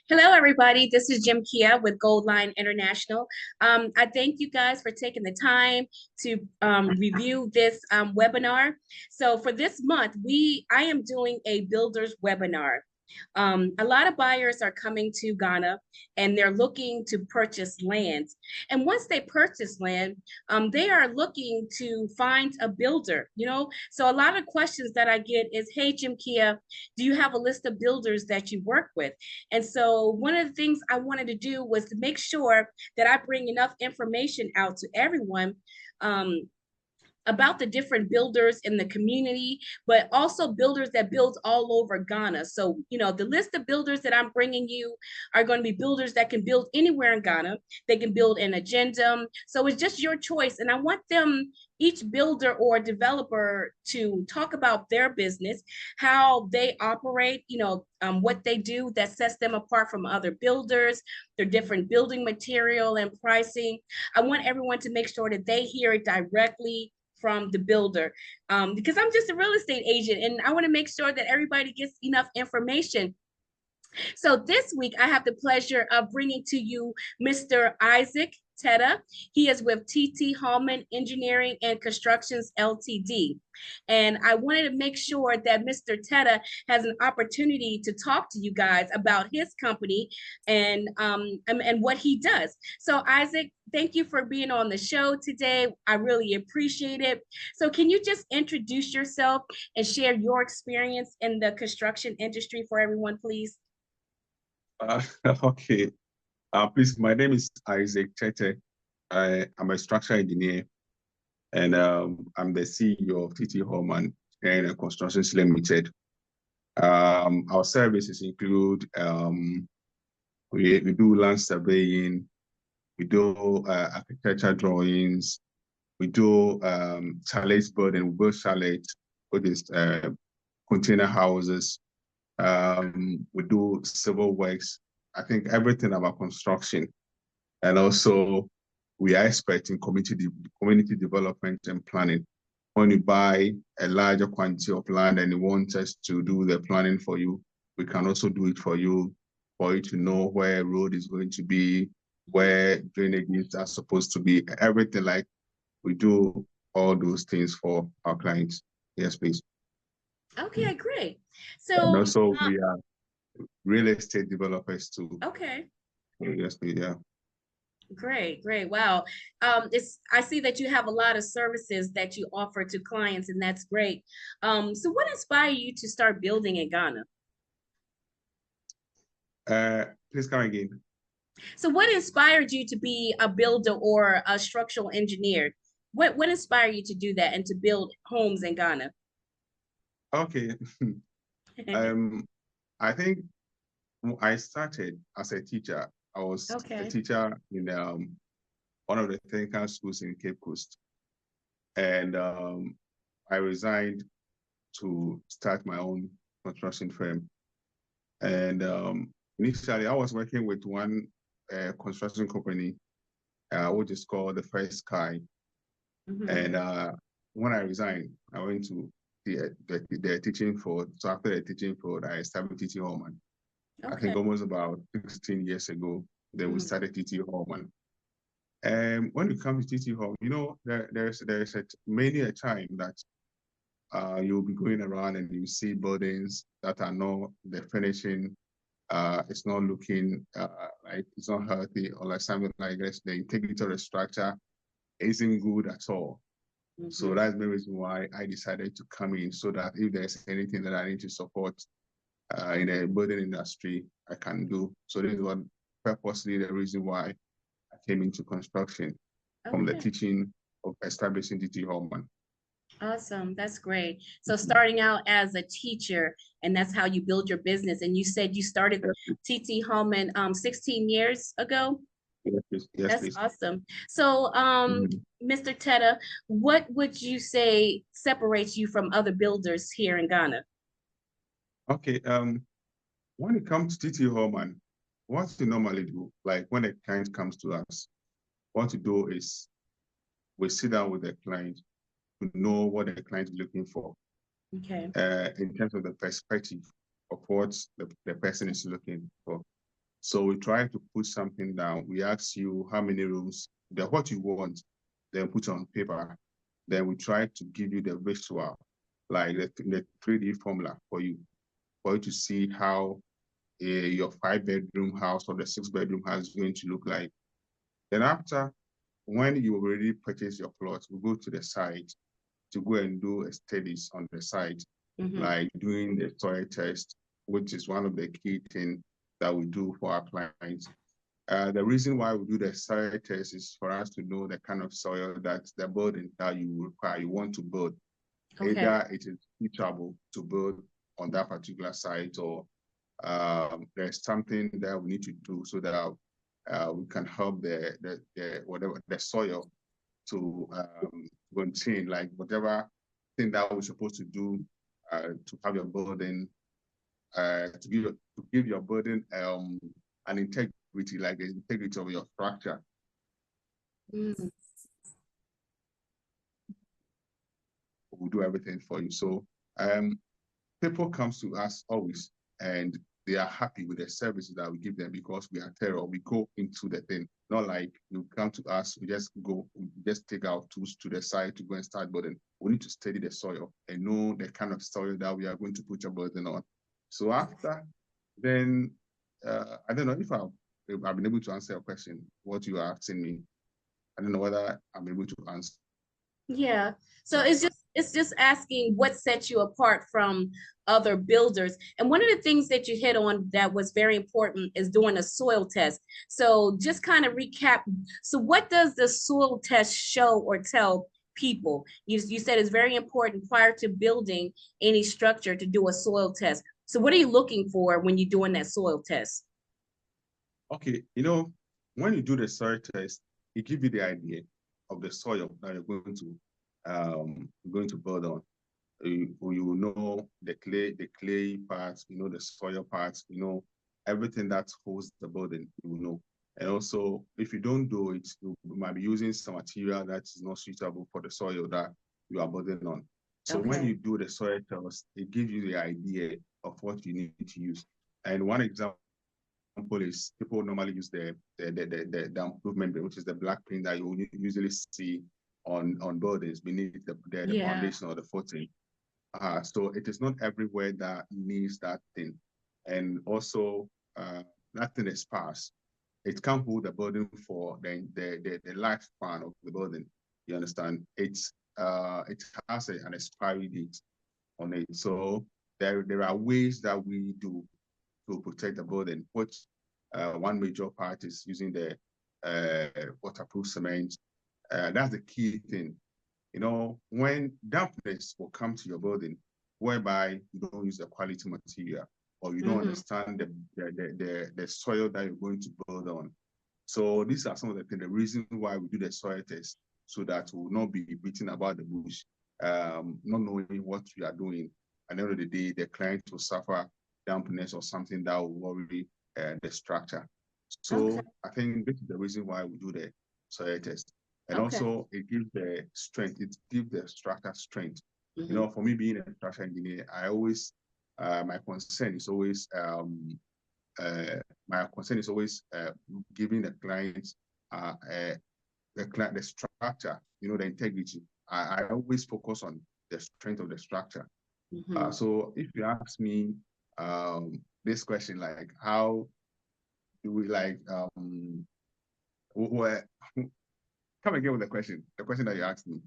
Hello, everybody. This is Jim Kia with Gold Line International. I thank you guys for taking the time to review this webinar. So for this month, I am doing a builders webinar. A lot of buyers are coming to Ghana and they're looking to purchase land. And once they purchase land, they are looking to find a builder, So a lot of questions that I get is, hey, Jim Kia, do you have a list of builders that you work with? And so one of the things I wanted to do was to make sure that I bring enough information out to everyone. About the different builders in the community, but also builders that build all over Ghana. So, the list of builders that I'm bringing you are going to be builders that can build anywhere in Ghana. They can build in Agenda. So it's just your choice. And I want each builder or developer to talk about their business, how they operate, what they do that sets them apart from other builders, their different building material and pricing. I want everyone to make sure that they hear it directly from the builder, because I'm just a real estate agent and I want to make sure that everybody gets enough information. So this week I have the pleasure of bringing to you Mr. Isaac Tetteh. He is with Hallman Engineering and Constructions Ltd. And I wanted to make sure that Mr. Tetteh has an opportunity to talk to you guys about his company and what he does. So Isaac, thank you for being on the show today. I really appreciate it. So can you just introduce yourself and share your experience in the construction industry for everyone, please? Okay. Please, my name is Isaac Tetteh. I'm a structural engineer, and I'm the CEO of Hallman and Constructions Limited. Our services include we do land surveying, we do architecture drawings, we do chalets building, we build chalets, which is container houses. We do civil works. I think everything about construction, and also we are experts in community development and planning. When you buy a larger quantity of land and you want us to do the planning for you, we can also do it for you to know where a road is going to be, where drainages are supposed to be, everything. Like, we do all those things for our clients. Yes, please. Okay, great. And So, also we are real estate developers too. okay, Yes, please. Yeah. great, great. Wow. I see that you have a lot of services that you offer to clients, and that's great. So what inspired you to start building in Ghana? Please come again. So what inspired you to be a builder or a structural engineer? What inspired you to do that and to build homes in Ghana? Okay. I think I started as a teacher. I was a teacher in one of the technical schools in Cape Coast. And I resigned to start my own construction firm. And initially, I was working with one construction company, which is called the First Sky. And when I resigned, I went to the teaching field. So after the teaching field, I started teaching Hallman. I think almost about 16 years ago, then we started teaching Hallman. And when it comes to teaching Hallman, there's many a time that you'll be going around and you see buildings that are not, the finishing, it's not looking like it's not healthy, or like something like this. The integrity of the structure isn't good at all. So that's the reason why I decided to come in, so that if there's anything that I need to support in the building industry, I can do. So this is what purposely the reason why I came into construction from the teaching of establishing Tetteh Hallman. Awesome. That's great. So starting out as a teacher, and that's how you build your business. And you said you started Tetteh Hallman 16 years ago? Yes, please. Yes, that's please. Awesome. So Mr. Tetteh, what would you say separates you from other builders here in Ghana? Okay. When it comes to Tetteh Hallman, what we normally do, like when a client comes to us, what we do is we sit down with the client to know what the client is looking for. In terms of the perspective of what the person is looking for. So we try to put something down. We ask you how many rooms, then what you want, then put on paper. Then we try to give you the visual, like the 3D formula for you to see how your 5-bedroom house or the 6-bedroom house is going to look like. Then after, when you already purchase your plot, we go to the site to go and do studies on the site, like doing the soil test, which is one of the key things that we do for our clients. The reason why we do the soil test is for us to know the kind of soil that the building that you require, you want to build. Okay. Either it is suitable to build on that particular site, or there's something that we need to do so that we can help the soil to contain, like whatever thing that we're supposed to do to have your building, to give your building an integrity, like the integrity of your structure. Mm. We'll do everything for you. So people come to us always, and they are happy with the services that we give them because we are thorough. We go into the thing, not like you come to us, we just take our tools to the site to go and start building. We need to study the soil and know the kind of soil that we are going to put your building on. So after, then I don't know if I've been able to answer your question, what you are asking me. I don't know whether I'm able to answer. Yeah. So it's just asking what sets you apart from other builders. And one of the things that you hit on that was very important is doing a soil test. So just kind of recap. So what does the soil test show or tell people? You said it's very important prior to building any structure to do a soil test. So what are you looking for when you're doing that soil test? Okay, when you do the soil test, it gives you the idea of the soil that you're going to build on. You will know the clay parts, the soil parts, everything that holds the building, you will know. And also, if you don't do it, you might be using some material that is not suitable for the soil that you are building on. So when you do the soil test, it gives you the idea of what you need to use. And one example is people normally use the improvement, which is the black paint that you usually see on buildings beneath the foundation or the footing. So it is not everywhere that needs that thing. And also, that thing is sparse. It can't hold the building for the lifespan of the building. You understand? It has an expiry date on it. So there are ways that we do to protect the building, which one major part is using the waterproof cement. That's the key thing. When dampness will come to your building, whereby you don't use the quality material or you don't understand the soil that you're going to build on. So these are some of the reasons why we do the soil test, so that we will not be beating about the bush, not knowing what we are doing. At the end of the day, the client will suffer dampness or something that will worry the structure. So I think this is the reason why we do the soil test. And also it gives the strength, it gives the structure strength. For me being a structural engineer, I always, my concern is always giving the clients the structure, the integrity. I always focus on the strength of the structure. So if you ask me this question, like how do we come again with the question that you asked me.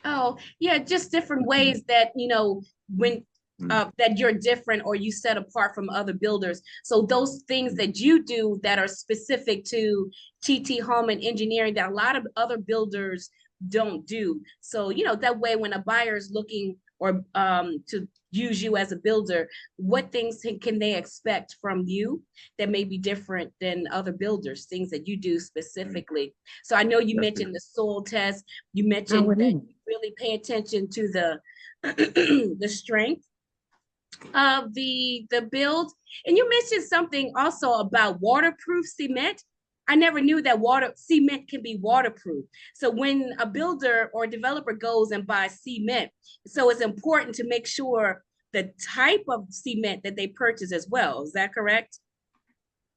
Oh, yeah, just different ways that, when that you're different or you set apart from other builders. So those things that you do that are specific to Tetteh Hallman Engineering that a lot of other builders don't do. So, that way when a buyer is looking or to use you as a builder, what things can they expect from you that may be different than other builders, things that you do specifically? So I know you mentioned the soil test. You mentioned that you really pay attention to the the strength of the build. And you mentioned something also about waterproof cement. I never knew that cement can be waterproof. So when a builder or developer goes and buys cement, so it's important to make sure the type of cement that they purchase as well. Is that correct?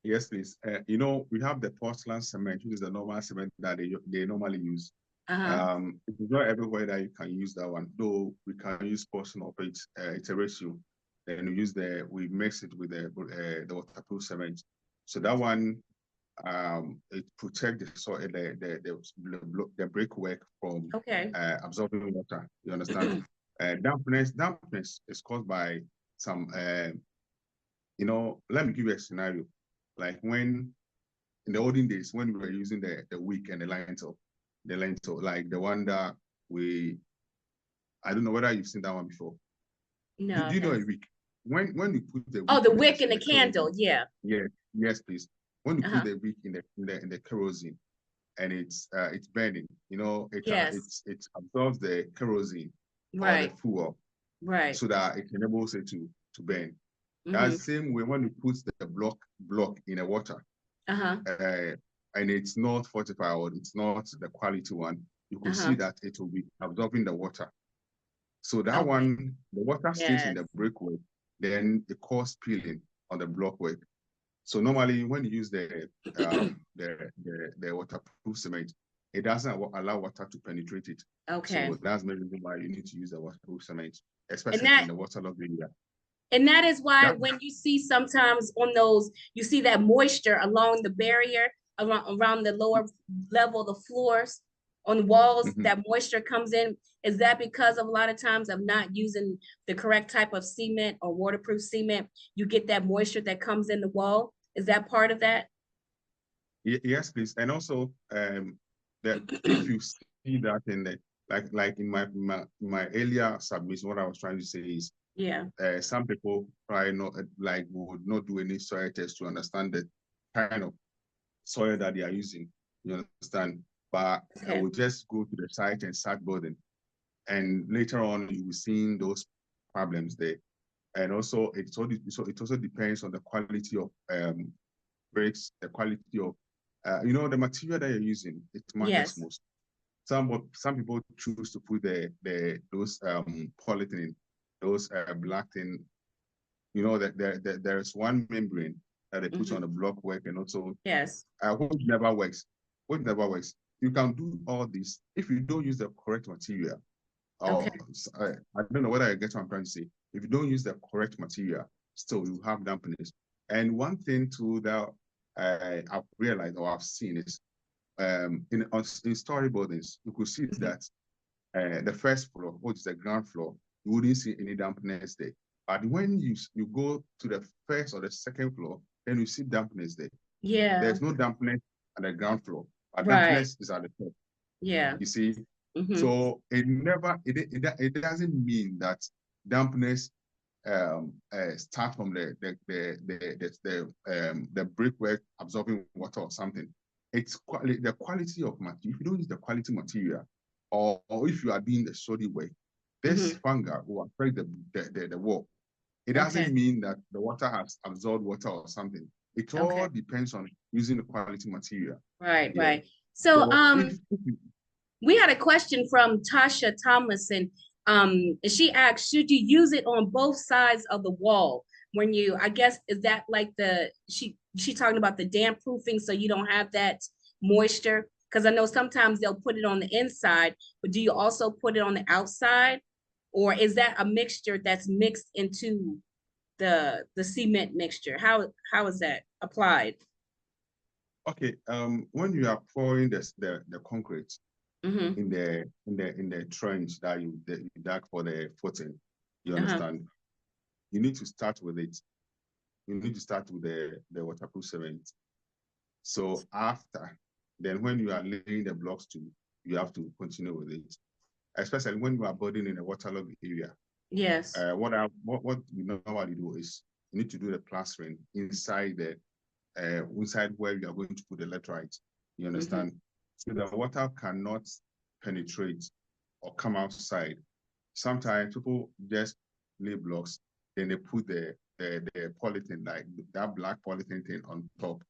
Yes, please. You know, we have the porcelain cement, which is the normal cement that they normally use. It's not everywhere that you can use that one, though we can use portion of it. It's a ratio. Then we mix it with the waterproof cement. So that one, it protects the soil, the brickwork from absorbing water. You understand? Dampness is caused by some. You know, let me give you a scenario. Like when in the olden days, when we were using the wick and the lentil, like the one that I don't know whether you've seen that one before. No. Do you know a wick? When you put the wick, the wick and the candle, yeah. Yes, please. When you put the wick in the kerosene and it's burning, you know, it absorbs the kerosene or the fuel, so that it enables it to burn. That same way when you put the block in the water, and it's not fortified or it's not the quality one, you could see that it will be absorbing the water. So that one, the water stays in the brickwork, then it causes peeling on the blockwork. So normally when you use the waterproof cement, it doesn't allow water to penetrate it. So that's the reason why you need to use the waterproof cement, especially in the waterlogged area. And that is why when you see sometimes on those, you see that moisture along the barrier, around the lower level, the floors, on the walls, that moisture comes in. Is that because of a lot of times of not using the correct type of cement or waterproof cement, you get that moisture that comes in the wall? Is that part of that? Yes, please. And also, that if you see that in the like in my earlier submission, what I was trying to say is, some people probably not would not do any soil test to understand the kind of soil that they are using. You understand? But I will just go to the site and start building, and later on you will see those problems there. And also, it also depends on the quality of bricks, the quality of you know, the material that you're using. It matters most. Some people choose to put those polyethylene, those black thing. You know that there's one membrane that they put on the block work, and also which never works. You can do all this if you don't use the correct material. Or I don't know whether I get what I'm trying to say. If you don't use the correct material, still you have dampness. And one thing too that I've realized or I've seen is in story buildings, you could see that the first floor, which is the ground floor, you wouldn't see any dampness there. But when you go to the first or the second floor, then you see dampness there. Yeah. There's no dampness at the ground floor, but dampness is at the top. Yeah. You see? So it doesn't mean that dampness start from the brickwork absorbing water or something. It's the quality of material. If you don't use the quality material, or if you are doing the shoddy work, this fungi will affect the wall. It doesn't mean that the water has absorbed water or something. It all depends on using the quality material. Right. So we had a question from Tasha Tomlinson. She asked, should you use it on both sides of the wall when you, I guess, is that like she talking about the damp proofing so you don't have that moisture? Because I know sometimes they'll put it on the inside, but do you also put it on the outside? Or is that a mixture that's mixed into the cement mixture? How is that applied? Okay, when you are pouring the concrete in the trench that you dug for the footing, you understand? You need to start with it. You need to start with the waterproof cement. So after, then when you are laying the blocks too, you have to continue with it, especially when you are building in a waterlogged area. Yes. What we normally do is you need to do the plastering inside inside where you are going to put the laterite. You understand? So the water cannot penetrate or come outside. Sometimes people just lay blocks, then they put the polythene, like that black polythene thing on top.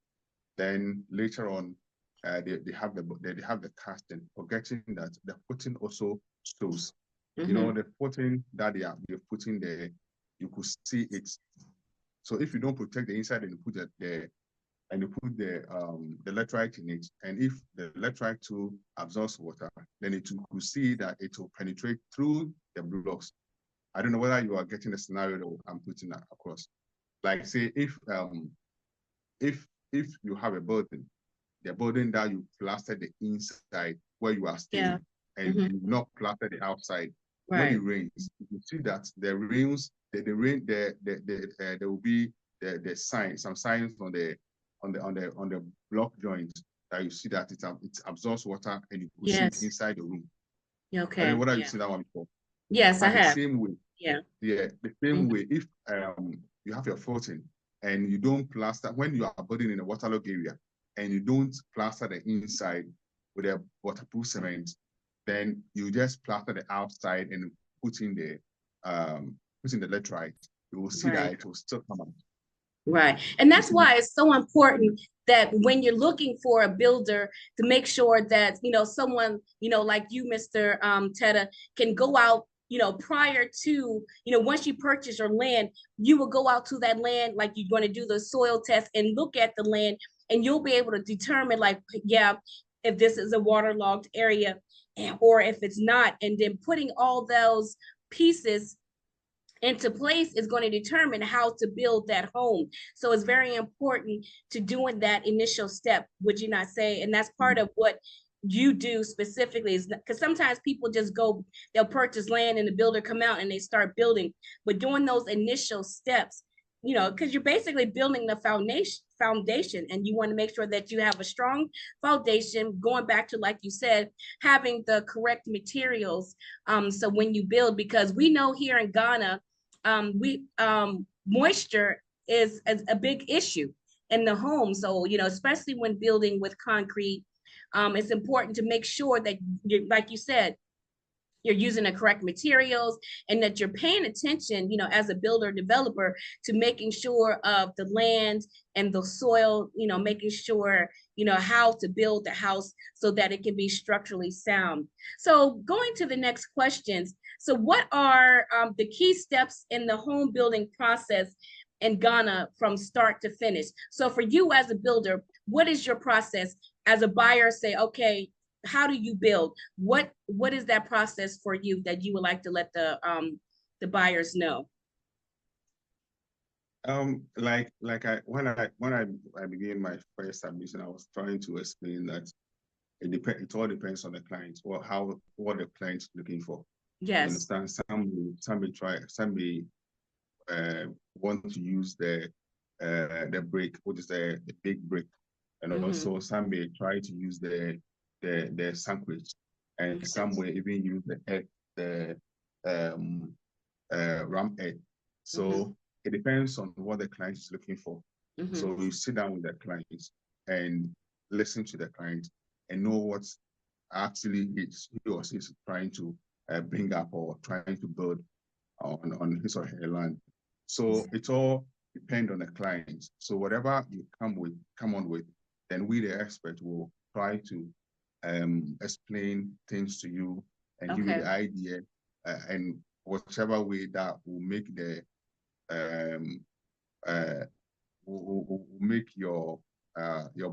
Then later on, they have the casting, forgetting that the footing also shows. You know, the footing that they're putting there, you could see it. So if you don't protect the inside and you put the and you put the laterite in it, and if the laterite too absorbs water, then it will see that it will penetrate through the blocks. I don't know whether you are getting the scenario that I'm putting across. Like say if you have a building, the building that you plaster the inside where you are staying, and you not plaster the outside. When it rains, you see that the rains, there will be the signs, some signs on the block joint that you see that it absorbs water and you will see it inside the room. Okay. I don't know whether you've seen that one before. Yes, I have. The same way. The same way. If you have your footing and you don't plaster when you are building in a waterlogged area and you don't plaster the inside with a waterproof cement, then you just plaster the outside and put in the laterite. You will see that it will still come out. Right. And that's why it's so important that when you're looking for a builder, to make sure that, someone, like you, Mr. Tetteh, can go out, prior to, once you purchase your land, you will go out to that land, like you're going to do the soil test and look at the land, and you'll be able to determine, like, if this is a waterlogged area or if it's not. And then putting all those pieces into place is going to determine how to build that home. So it's very important to doing that initial step, would you not say? And that's part of what you do specifically, is because sometimes people just go, they'll purchase land and the builder come out and they start building. But doing those initial steps, because you're basically building the foundation, and you want to make sure that you have a strong foundation, going back to, like you said, having the correct materials. So when you build, because we know here in Ghana, moisture is a big issue in the home. So, especially when building with concrete, it's important to make sure that like you said, you're using the correct materials, and that you're paying attention, as a builder developer, to making sure of the land and the soil, making sure, how to build the house so that it can be structurally sound. So going to the next questions. So what are the key steps in the home building process in Ghana from start to finish? So for you as a builder, what is your process? As a buyer, say, okay, how do you build? What is that process for you that you would like to let the buyers know? When I began my first submission, I was trying to explain that it all depends on the client, what the client is looking for. Yes. You understand? Some may want to use the brick, which is the big brick, and also some may try to use the sandwich, and some will even use the ramp egg. So it depends on what the client is looking for. So you sit down with the client and listen to the client and know what actually he or she is trying to bring up or trying to build on his or her land. So it all depends on the client. So whatever you come on with, then we, the expert, will try to explain things to you and give you the idea, and whichever way that will make will make your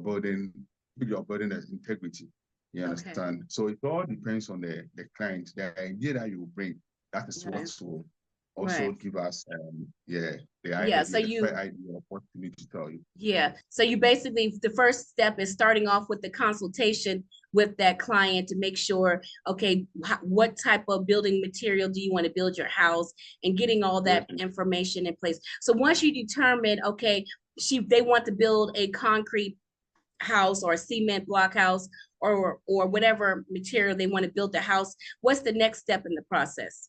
building integrity. You understand? So it all depends on the client, the idea that you bring. That is what will also give us the fair idea of what we need to tell you. So you basically, the first step is starting off with the consultation with that client to make sure, okay, what type of building material do you want to build your house, and getting all that information in place. So once you determine, okay, they want to build a concrete house or a cement block house or whatever material they want to build the house, what's the next step in the process?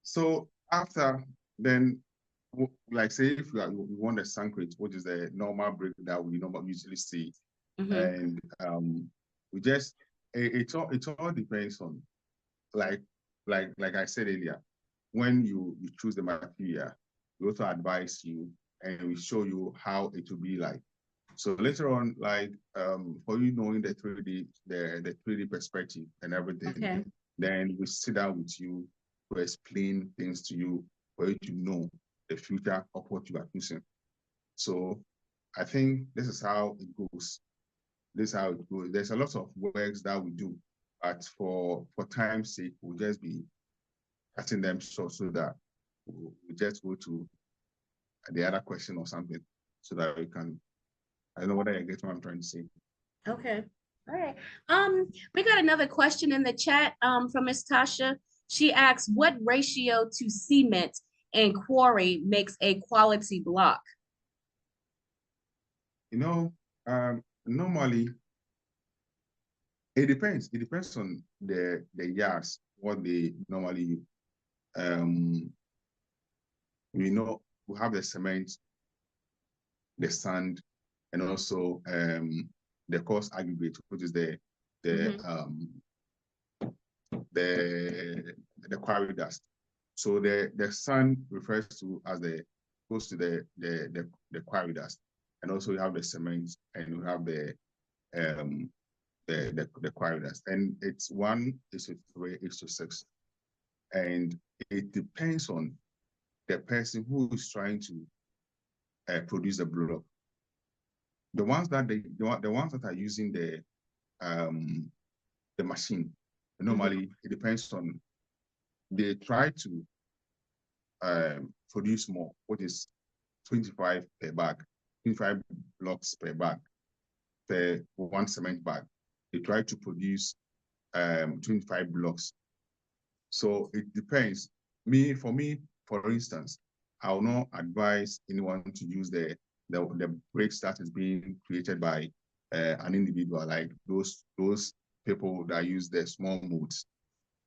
So after then, like say if we want a concrete, which is the normal brick that we usually see, and we just it all depends on like I said earlier, when you choose the material, we also advise you and we show you how it will be like. So later on, like for you knowing the 3D, the 3D perspective and everything, then we sit down with you to explain things to you for you to know the future of what you are choosing. So I think this is how it goes. This is how it goes. There's a lot of works that we do, but for time's sake, we'll just be cutting them short so that we just go to the other question or something so that we can, I don't know whether you get what I'm trying to say. Okay. All right. We got another question in the chat from Miss Tasha. She asks, what ratio to cement and quarry makes a quality block? You know, normally it depends. It depends on the yards, what they normally we know we have the cement, the sand, and also the coarse aggregate, which is the quarry dust. So the sand refers to as goes to the quarry dust, and also you have the cement, and you have the quarry dust, and it's 1:3:6, and it depends on the person who is trying to produce the block. The ones that are using the machine, normally it depends on, they try to produce more, which is 25 per bag, 25 blocks per bag, per one cement bag. They try to produce 25 blocks. So it depends. For instance, I will not advise anyone to use the bricks that is being created by an individual, like those people that use the small molds.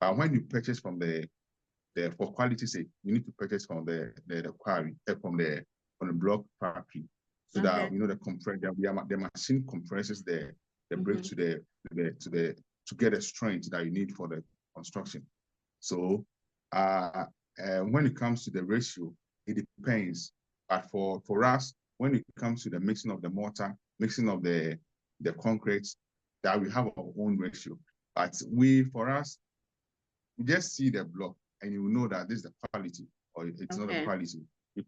But when you purchase from for quality sake, you need to purchase from the quarry, from the block factory, so that the machine compresses the brick to get a strength that you need for the construction. So when it comes to the ratio, it depends. But for us, when it comes to the mixing of the mortar, mixing of the concrete, that we have our own ratio. But for us, you just see the block and you know that this is the quality or it's not a quality. You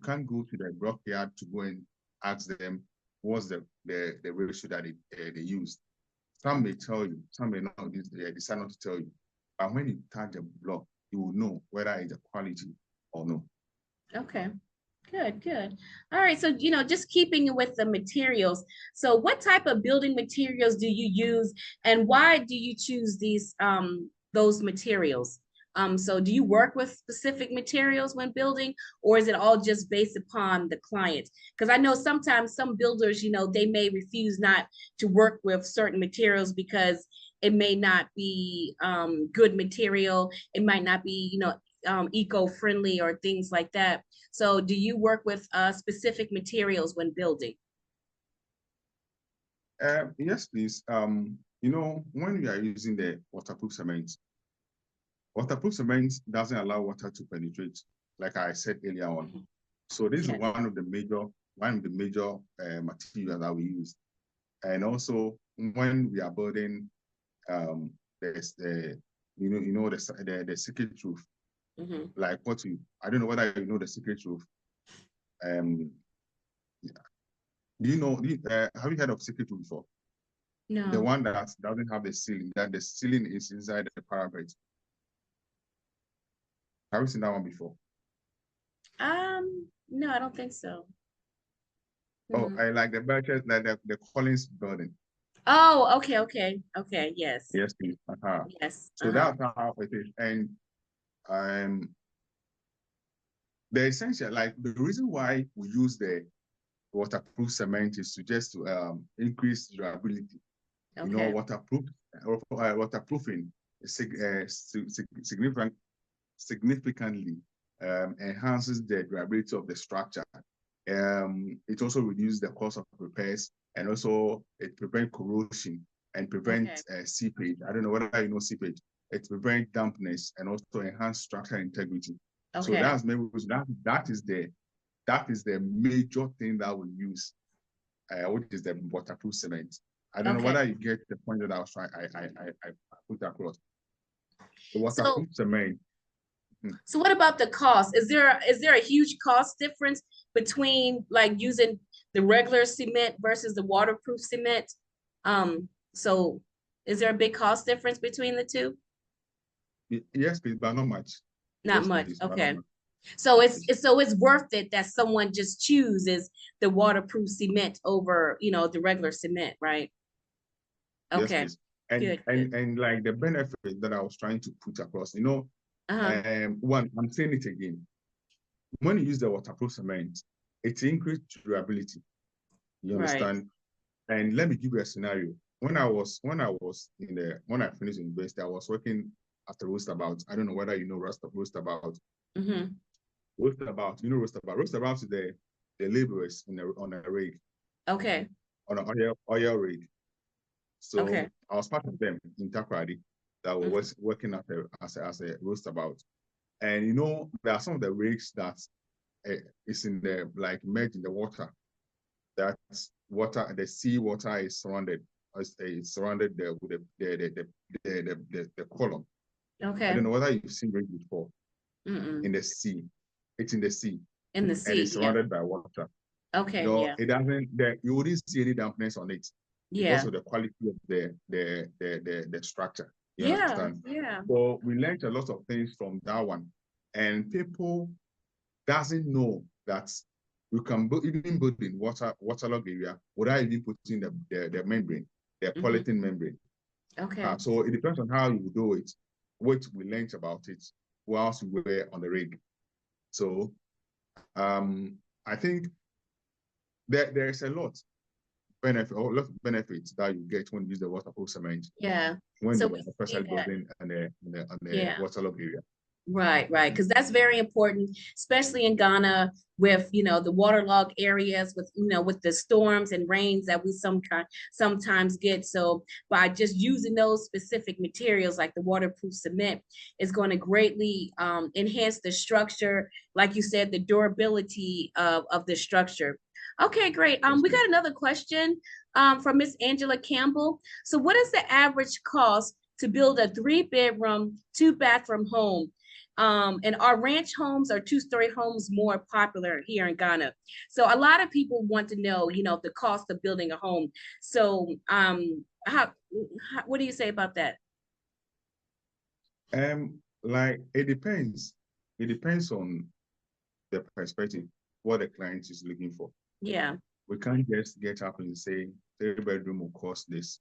can't go to the block yard to go and ask them what's the ratio that they use. Some may tell you, some may not. They decide not to tell you. But when you touch the block, you will know whether it's a quality or no. Okay. Good. All right. So, just keeping with the materials. So what type of building materials do you use, and why do you choose those materials? So do you work with specific materials when building, or is it all just based upon the client? Because I know sometimes some builders, they may refuse not to work with certain materials because it may not be good material. It might not be, eco-friendly or things like that. So do you work with specific materials when building? Yes, please. When we are using the waterproof cement doesn't allow water to penetrate, like I said earlier on. So this is one of the major materials that we use. And also when we are building, there's the secret roof. Like I don't know whether you know the secret roof. Do you know? Have you heard of secret roof before? No. The one that doesn't have the ceiling, that the ceiling is inside the parapet. Have you seen that one before? No, I don't think so. Oh, I like the budget, like the Collins building. Oh, okay, yes. Yes, please. Yes. So that's how it is. And the essential, like the reason why we use the waterproof cement is to increase durability. Okay. Waterproofing significantly enhances the durability of the structure. It also reduces the cost of repairs, and also it prevents corrosion and prevents seepage. I don't know whether you know seepage. It prevents dampness and also enhance structural integrity. So that is the major thing that we use, which is the waterproof cement. I don't know whether you get the point that I was trying. I put across. The waterproof cement. So what about the cost? Is there a huge cost difference between like using the regular cement versus the waterproof cement. So is there a big cost difference between the two? Yes, please, but not much. Not Yes, much. please, but not Okay. much. So it's worth it that someone just chooses the waterproof cement over, the regular cement, right? Yes, Okay. please. And Good, good. and like the benefit that I was trying to put across, Uh-huh. one, I'm saying it again. When you use the waterproof cement, it increases durability. You Right. understand? And let me give you a scenario. When I finished university, I was working at a roastabout. I don't know whether you know roastabout. Mm-hmm. Roastabout, you know roastabout. Roastabout is the laborers on a rig, Okay. on an oil rig. So Okay. I was part of them in Takrady that Mm-hmm. was working as a roastabout. And there are some of the rigs that is in the like merged in the water. That water, the sea water is surrounded with the column. I Okay. don't know whether you've seen rigs before Mm-mm. in the sea. It's in the sea In the and it's sea, yeah. surrounded by water. Okay, yeah. It doesn't. You wouldn't see any dampness on it because Yeah. of the quality of the structure. You Yeah, understand? yeah. So we learned a lot of things from that one, and people doesn't know that you can even build in waterlogged area without even putting the membrane, the Mm-hmm. polythene membrane. Okay. So it depends on how you do it, what we learned about it whilst we were on the rig. So I think there's a lot of benefits that you get when you use the waterproof cement Yeah. when So you we are see especially that. building on the Yeah. waterlogged area. Right, right. Because that's very important, especially in Ghana with, the waterlogged areas with the storms and rains that we sometimes get. So by just using those specific materials like the waterproof cement is going to greatly enhance the structure, like you said, the durability of the structure. Okay, great. Yes, We please. got another question from Miss Angela Campbell. So what is the average cost to build a 3-bedroom, 2-bathroom home? And our ranch homes or 2-story homes more popular here in Ghana. So a lot of people want to know, the cost of building a home. So what do you say about that? Like it depends. It depends on the perspective, what the client is looking for. Yeah. We can't just get up and say 3-bedroom will cost this.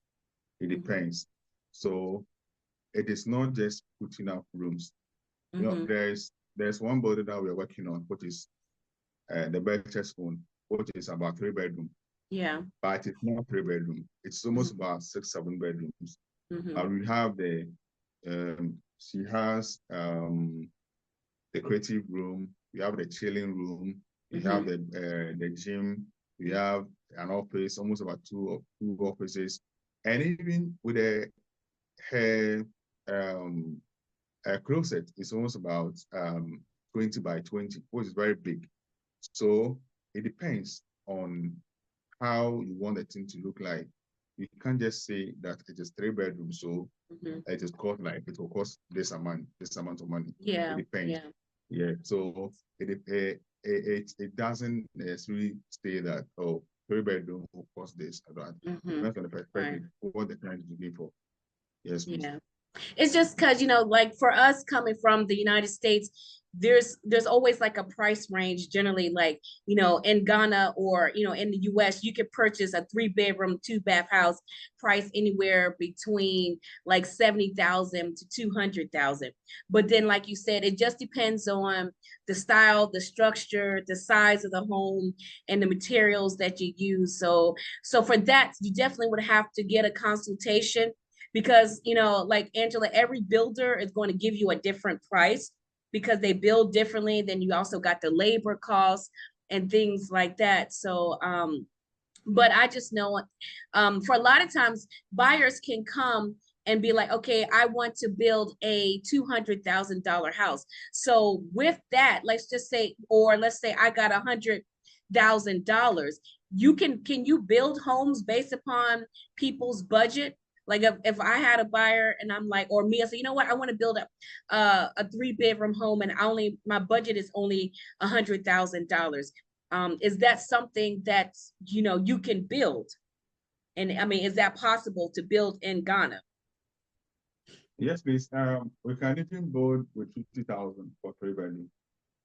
It depends. So it is not just putting up rooms. Mm-hmm. There's one building that we're working on, which is the Betches Spoon, which is about 3-bedroom. Yeah. But it's not 3-bedroom. It's almost about 6-7 bedrooms. Mm-hmm. And we have she has the creative room, we have the chilling room, we have the gym, we have an office, almost about two offices, and even with her closet is almost about 20 by 20, which is very big. So it depends on how you want the thing to look like. You can't just say that it is 3 bedrooms, so it will cost this amount of money. Yeah. It depends. Yeah. Yeah. So it doesn't necessarily say that 3-bedroom will cost this or that. It Mm-hmm. depends on the perspective, Right. what the client is looking for. Yes, please. Yeah. It's just because, like for us coming from the United States, there's always like a price range generally, like, in Ghana or, in the US, you could purchase a 3-bedroom, 2-bath house price anywhere between like 70,000 to 200,000. But then, like you said, it just depends on the style, the structure, the size of the home, and the materials that you use. So for that, you definitely would have to get a consultation because like Angela, every builder is going to give you a different price because they build differently. Then you also got the labor costs and things like that. So but I just know for a lot of times buyers can come and be like, okay, I want to build a $200,000 house. So with that, let's just say, or let's say I got $100,000. Can you build homes based upon people's budget? Like if I had a buyer and I'm like, or me, I say, you know what, I want to build a 3-bedroom home and my budget is only $100,000. Is that something that, you know, you can build? And I mean, is that possible to build in Ghana? Yes, please. We can even build with 50,000 for 3 bedroom,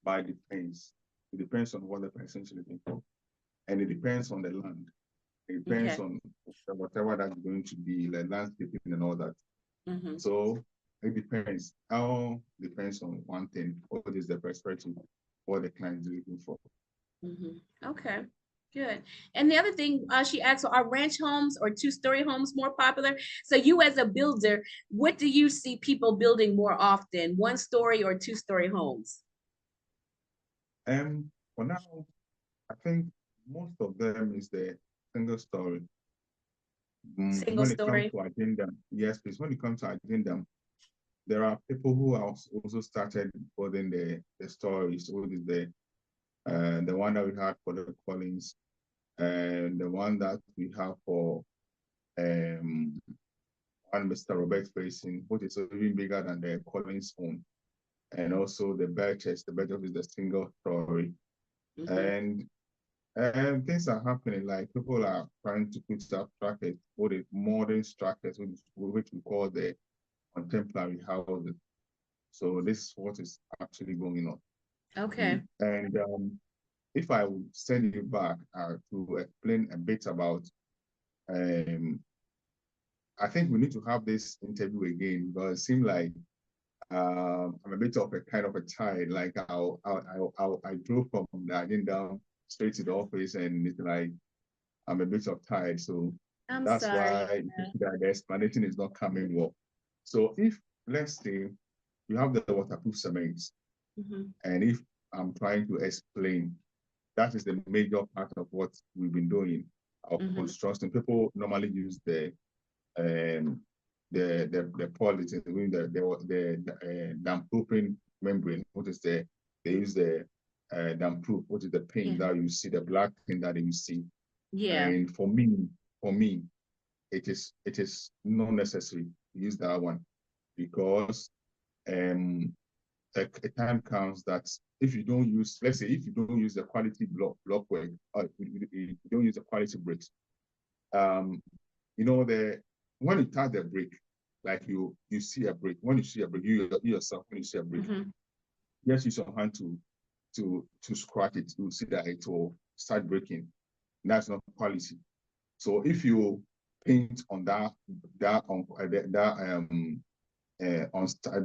but it depends. It depends on what the person is looking for, and it depends on the land. It depends on whatever that's going to be, like landscaping and all that. So it depends. All depends on one thing. What is the perspective? What the client is looking for. Okay, good. And the other thing she asked, are ranch homes or two-story homes more popular? So you as a builder, what do you see people building more often, one-story or two-story homes? For now, I think most of them is the single story. Single When it comes story? to addendum, yes, please. When it comes to addendum, there are people who have also started building the stories. What is the one that we had for the Collins, and the one that we have for one Mr. Robert Facing, which is even bigger than the Collins own. And also the Birches. The Birches is the single story. And things are happening, like people are trying to put up structures, what is modern structures, which we call the contemporary houses. So this is what is actually going on. Okay. And if I would send you back to explain a bit about, I think we need to have this interview again, because it seems like I'm a bit of a kind of a child. Like I drove from the agenda straight to the office, and it's like I'm a bit of tired. So that's why the explanation is not coming well. So if, let's say, you have the waterproof cement, and if I'm trying to explain, that is the major part of what we've been doing. Our construction, people normally use the polyethylene, the damp-proofing membrane. What is they use the damp-proof, what is the paint that you see, the black thing that you see. And for me, it is not necessary to use that one, because a time comes that if you don't use, let's say, if you don't use the quality block work, or you don't use the quality bricks, you know, when you touch the brick, like you see a brick, when you see a brick, you yourself, when you see a brick, just use your hand to scratch it, you see that it will start breaking. That's not quality. So if you paint on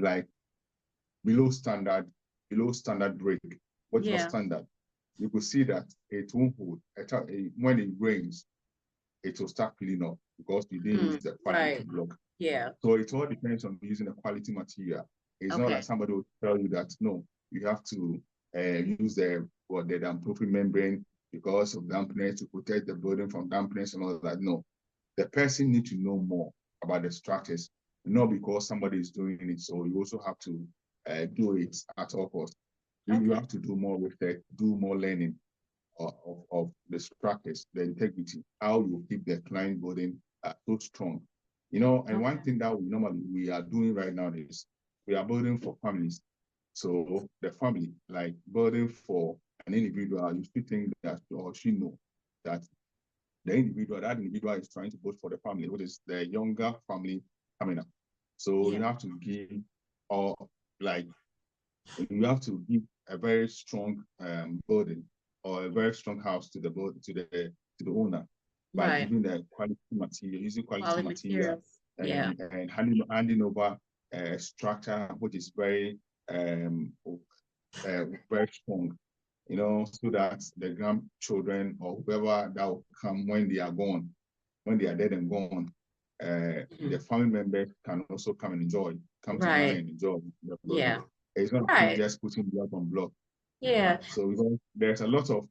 like below standard brick, what's not standard, you could see that it won't hold. When it rains, it will start peeling up, because you didn't use the quality block. So it all depends on using a quality material. It's not like somebody will tell you that no, you have to use the damp-proofing membrane because of dampness, to protect the building from dampness and all that. No, the person needs to know more about the structures, not because somebody is doing it. So you also have to do it at all costs. You have to do more research, do more learning of the structures, the integrity, how you keep the client building so strong. You know, and one thing that we are doing right now is we are building for families. So the family, like building for an individual, you still think that, or she know that that individual is trying to build for the family, which is the younger family coming up. So you have to give, or like, you have to give a very strong building or a very strong house to the owner by giving the quality material, using quality material, and handing over a structure which is very very strong, you know, so that the grandchildren or whoever that will come when they are gone, when they are dead and gone, the family members can also come and enjoy, come to Ghana and enjoy the building. It's not just putting block on block. So there's a lot of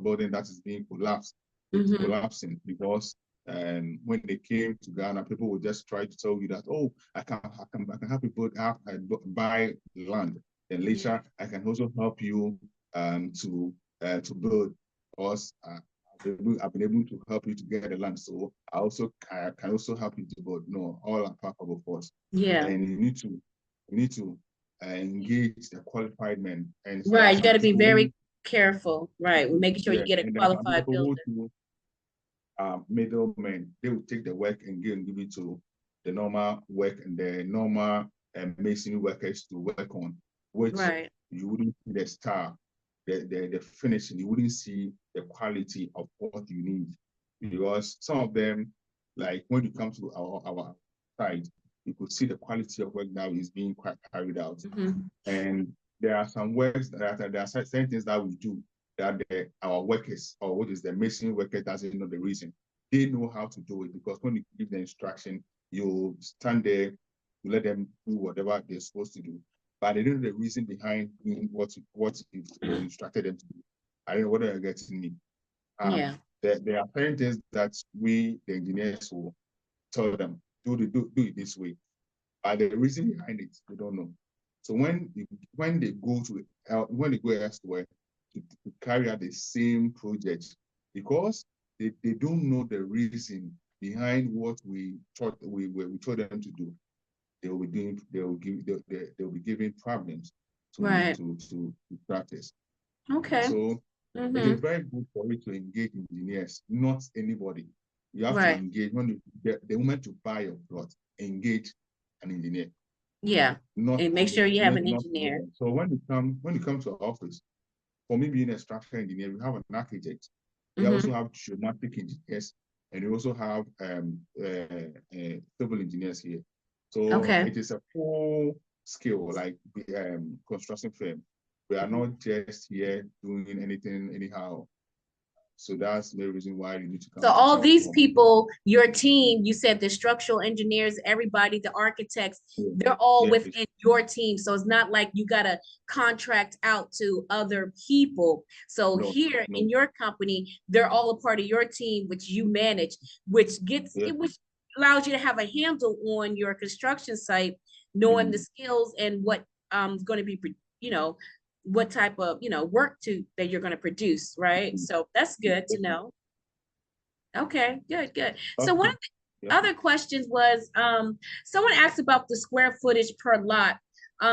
building that is being collapsed. It's collapsing because when they came to Ghana, people would just try to tell you that, oh, I can help you buy land. And later I can also help you to build, because I've been able to help you to get the land. So I can also help you to build. No, all are part of us. And you need to engage the qualified men. And you got to be very Careful, right? We're making sure Yeah, you get a and there are some qualified people builder. who do middlemen. They will take the work and give it to the normal work and the normal masonry workers to work on, which Right. you wouldn't see the star, the finishing. You wouldn't see the quality of what you need, because some of them, like when you come to our side, you could see the quality of work now is being quite carried out. And there are some works that there are certain things that we do that our workers, or what is the mason worker, doesn't know the reason. They know how to do it, because when you give the instruction, you stand there, you let them do whatever they're supposed to do. But they don't know the reason behind doing what you instructed them to do. I don't know whether you're getting me. Yeah. There are certain things that we, the engineers, will tell them, do it this way. But the reason behind it, they don't know. So when they go elsewhere to carry out the same project, because they don't know the reason behind what we told them to do, they will be giving problems Right. to practice. Okay. So it is very good for you to engage engineers, not anybody. You have to Right. engage when the moment to buy your plot, engage an engineer. Yeah. Not And make sure you have an not engineer. so when you come to our office, for me being a structural engineer, we have an architect. We also have geometric engineers, and we also have civil engineers here. So Okay. it is a full skill, like construction firm. We are not just here doing anything anyhow. So that's the reason why you need to So come to all some these form. people, your team, you said the structural engineers, everybody, the architects, Yeah. they're all Yes. within your team. So it's not like you got to contract out to other people. So here in your company, they're all a part of your team, which you manage, which allows you to have a handle on your construction site, knowing the skills and what is going to be, what type of, work that you're going to produce, right? So that's good to know. Okay, good, good. So one of the other questions was, someone asked about the square footage per lot.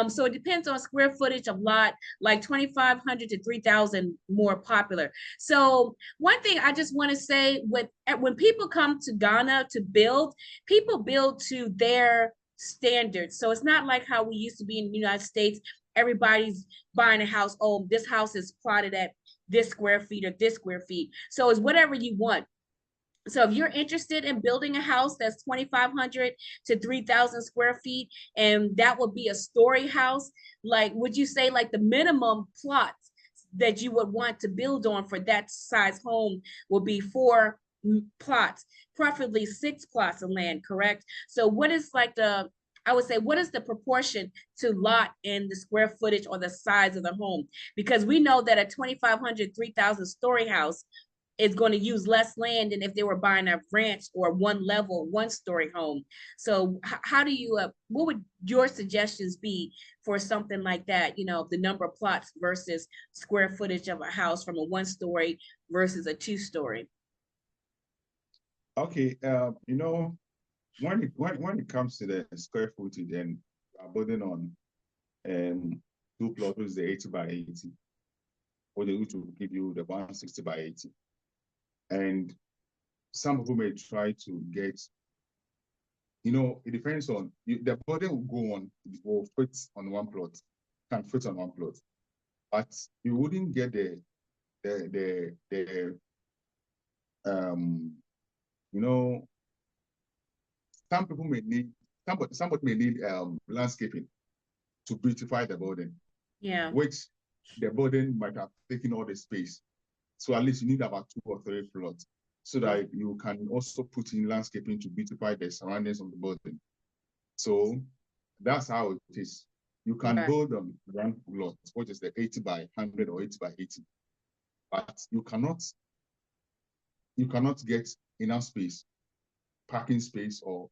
So it depends on square footage of lot, like 2,500 to 3,000 more popular. So one thing I just want to say, when people come to Ghana to build, people build to their standards. So it's not like how we used to be in the United States. Everybody's buying a house. Oh, this house is plotted at this square feet or this square feet. So it's whatever you want. So if you're interested in building a house that's 2,500 to 3,000 square feet, and that would be a story house, like, would you say like the minimum plots that you would want to build on for that size home will be 4 plots, preferably 6 plots of land, correct? So what is like I would say, what is the proportion to lot in the square footage or the size of the home? Because we know that a 2,500, 3,000 story house is going to use less land than if they were buying a ranch or one level, one story home. So how do you, what would your suggestions be for something like that? The number of plots versus square footage of a house from a 1 story versus a 2 story. Okay, when it comes to the square footage, then building on 2 plots, which is the 80 by 80, or they will give you the 160 by 80. And some people may try to get, it depends on the building will fit on one plot, can fit on one plot, but you wouldn't get the some people may need somebody may need landscaping to beautify the building. Yeah. Which the building might have taken all the space. So at least you need about 2 or 3 plots so that you can also put in landscaping to beautify the surroundings of the building. So that's how it is. You can build on one plot, which is the 80 by 100 or 80 by 80, but you cannot get enough space, parking space, or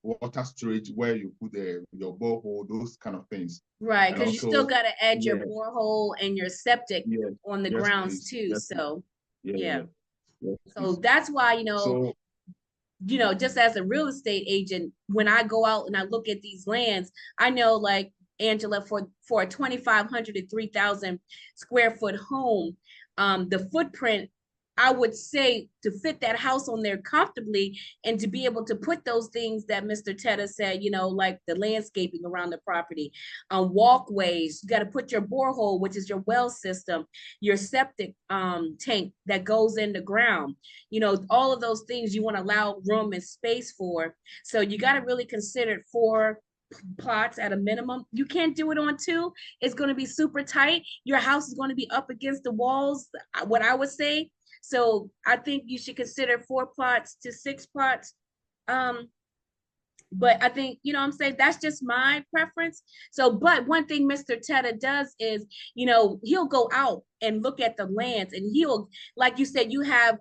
water storage where you put your borehole, those kind of things. Right, because you still got to add your borehole and your septic on the grounds please. too. So Yes, so that's why, just as a real estate agent, when I go out and I look at these lands, I know like Angela, for a 2,500 to 3,000 square foot home, the footprint, I would say, to fit that house on there comfortably and to be able to put those things that Mr. Tetteh said, you know, like the landscaping around the property, walkways. You got to put your borehole, which is your well system, your septic tank that goes in the ground. You know, all of those things you want to allow room and space for. So you got to really consider it for plots at a minimum. You can't do it on two. It's going to be super tight. Your house is going to be up against the walls, what I would say. So I think you should consider 4 plots to 6 plots. Um, but I think, you know what I'm saying, that's just my preference. So, but one thing Mr. Tetteh does is, you know, he'll go out and look at the lands, and he'll, like you said, you have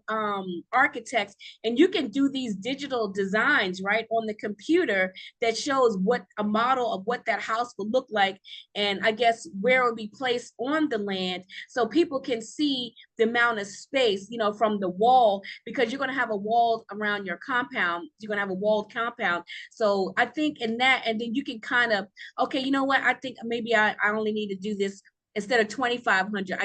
architects, and you can do these digital designs right on the computer that shows what a model of what that house will look like, and I guess where it will be placed on the land, so people can see the amount of space, you know, from the wall, because you're going to have a wall around your compound. You're going to have a walled compound. So I think in that, and then you can kind of, okay, you know what, I think maybe I only need to do this. Instead of 2,500,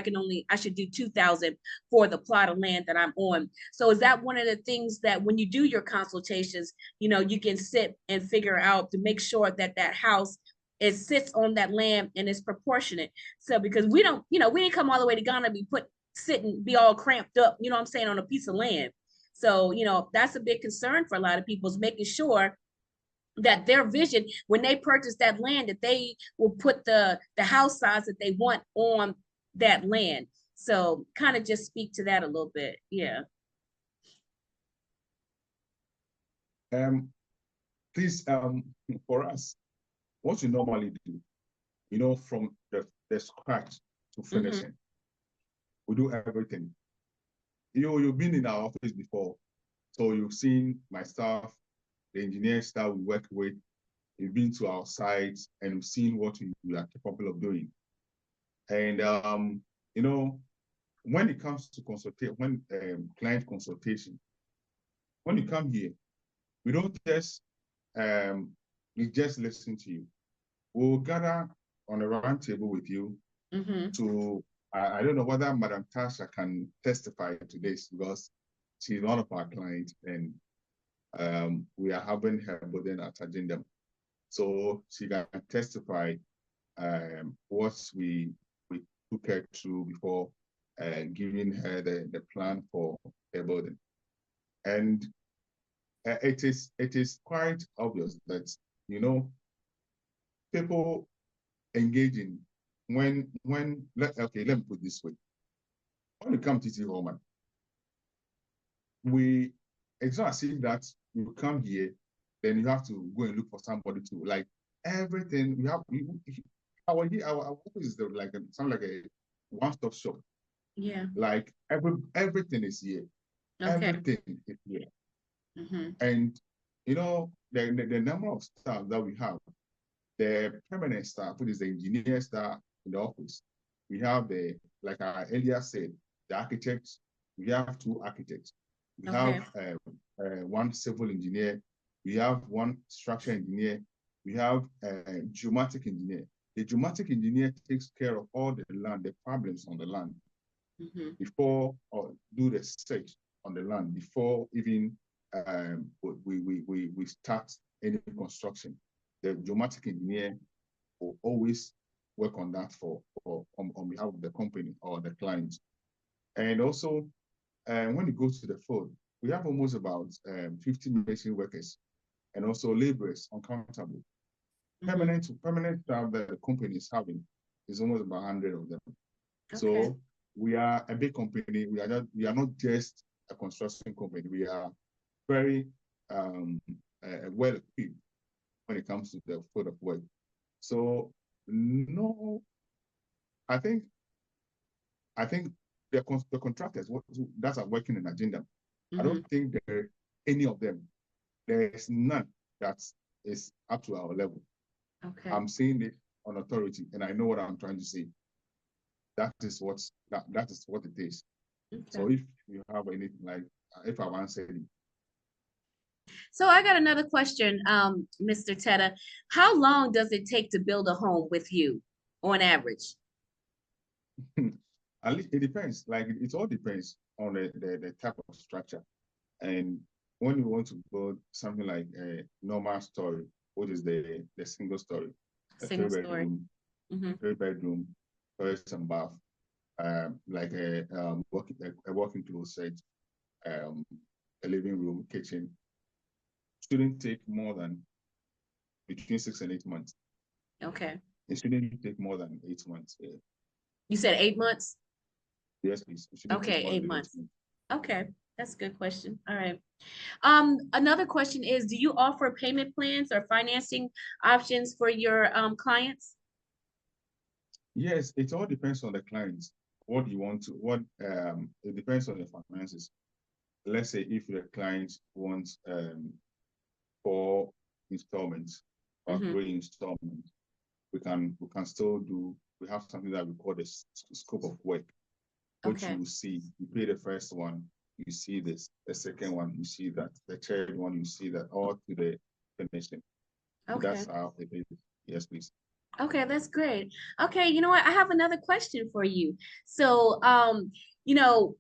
I should do 2,000 for the plot of land that I'm on. So is that one of the things that when you do your consultations, you know, you can sit and figure out to make sure that that house, it sits on that land and is proportionate. So because we don't, you know, we didn't come all the way to Ghana, be all cramped up, you know what I'm saying, on a piece of land. So, you know, that's a big concern for a lot of people, is making sure that their vision, when they purchase that land, that they will put the house size that they want on that land. So kind of just speak to that a little bit. Yeah. Please, for us, what you normally do, you know, from the scratch to finishing, we do everything. You've been in our office before, so you've seen my staff, the engineers that we work with. You've been to our sites and you've seen what we are capable of doing. And you know, when it comes to client consultation, when you come here, we don't just we just listen to you. We'll gather on a round table with you to I don't know whether Madam Tasha can testify to this, because she's one of our clients, and we are having her burden at agenda. So she can testify what we took her through before giving her the plan for her building. And it is quite obvious that, you know, people engaging okay, let me put it this way. When you come to see Hallman, it's not as if that you come here, then you have to go and look for somebody to, like, everything our office is like sound like a one-stop shop. Yeah. Like everything is here. Okay. Everything is here. And you know, the number of staff that we have, the permanent staff, which is the engineer staff in the office. We have like I earlier said, the architects. We have 2 architects. We have one civil engineer. We have one structural engineer. We have a geomatic engineer. The geomatic engineer takes care of all the land, the problems on the land, before or do the search on the land before even we start any construction. The geomatic engineer will always work on that on behalf of the company or the client. And also, when it goes to the field, we have almost about 50 machine workers and also laborers uncountable. Permanent staff that the company is having is almost about 100 of them. Okay. So we are a big company. We are not just a construction company. We are very well equipped when it comes to the field of work. So no, I think the contractors that are working in agenda, I don't think there are any of them. There is none that is up to our level. Okay. I'm saying it on authority, and I know what I'm trying to say. That is what it is. Okay. So if you have anything, like if I've answered it. So I got another question, Mr. Tetteh. How long does it take to build a home with you on average? It depends. Like it all depends on the type of structure. And when you want to build something like a normal story, which is the single story, a three Single story. bedroom, Mm-hmm. three bedroom, toilet and bath, like a walking closet, a living room, kitchen, shouldn't take more than between 6 and 8 months. Okay. It shouldn't take more than 8 months. Yeah. You said 8 months? Yes, please. It shouldn't take Okay, more eight than eight months. months. Okay, that's a good question. All right. Another question is, do you offer payment plans or financing options for your clients? Yes, it all depends on the client. What you want to, it depends on the finances. Let's say if the client wants 4 installments or Mm-hmm. 3 installments, we can still do, we have something that we call the scope of work, which you Okay. will see. You pay the first one, you see this, the second one, you see that, the third one, you see that, all to the finishing. So Okay. that's how it is. Yes, please. Okay, that's great. Okay, you know what? I have another question for you. So, you know,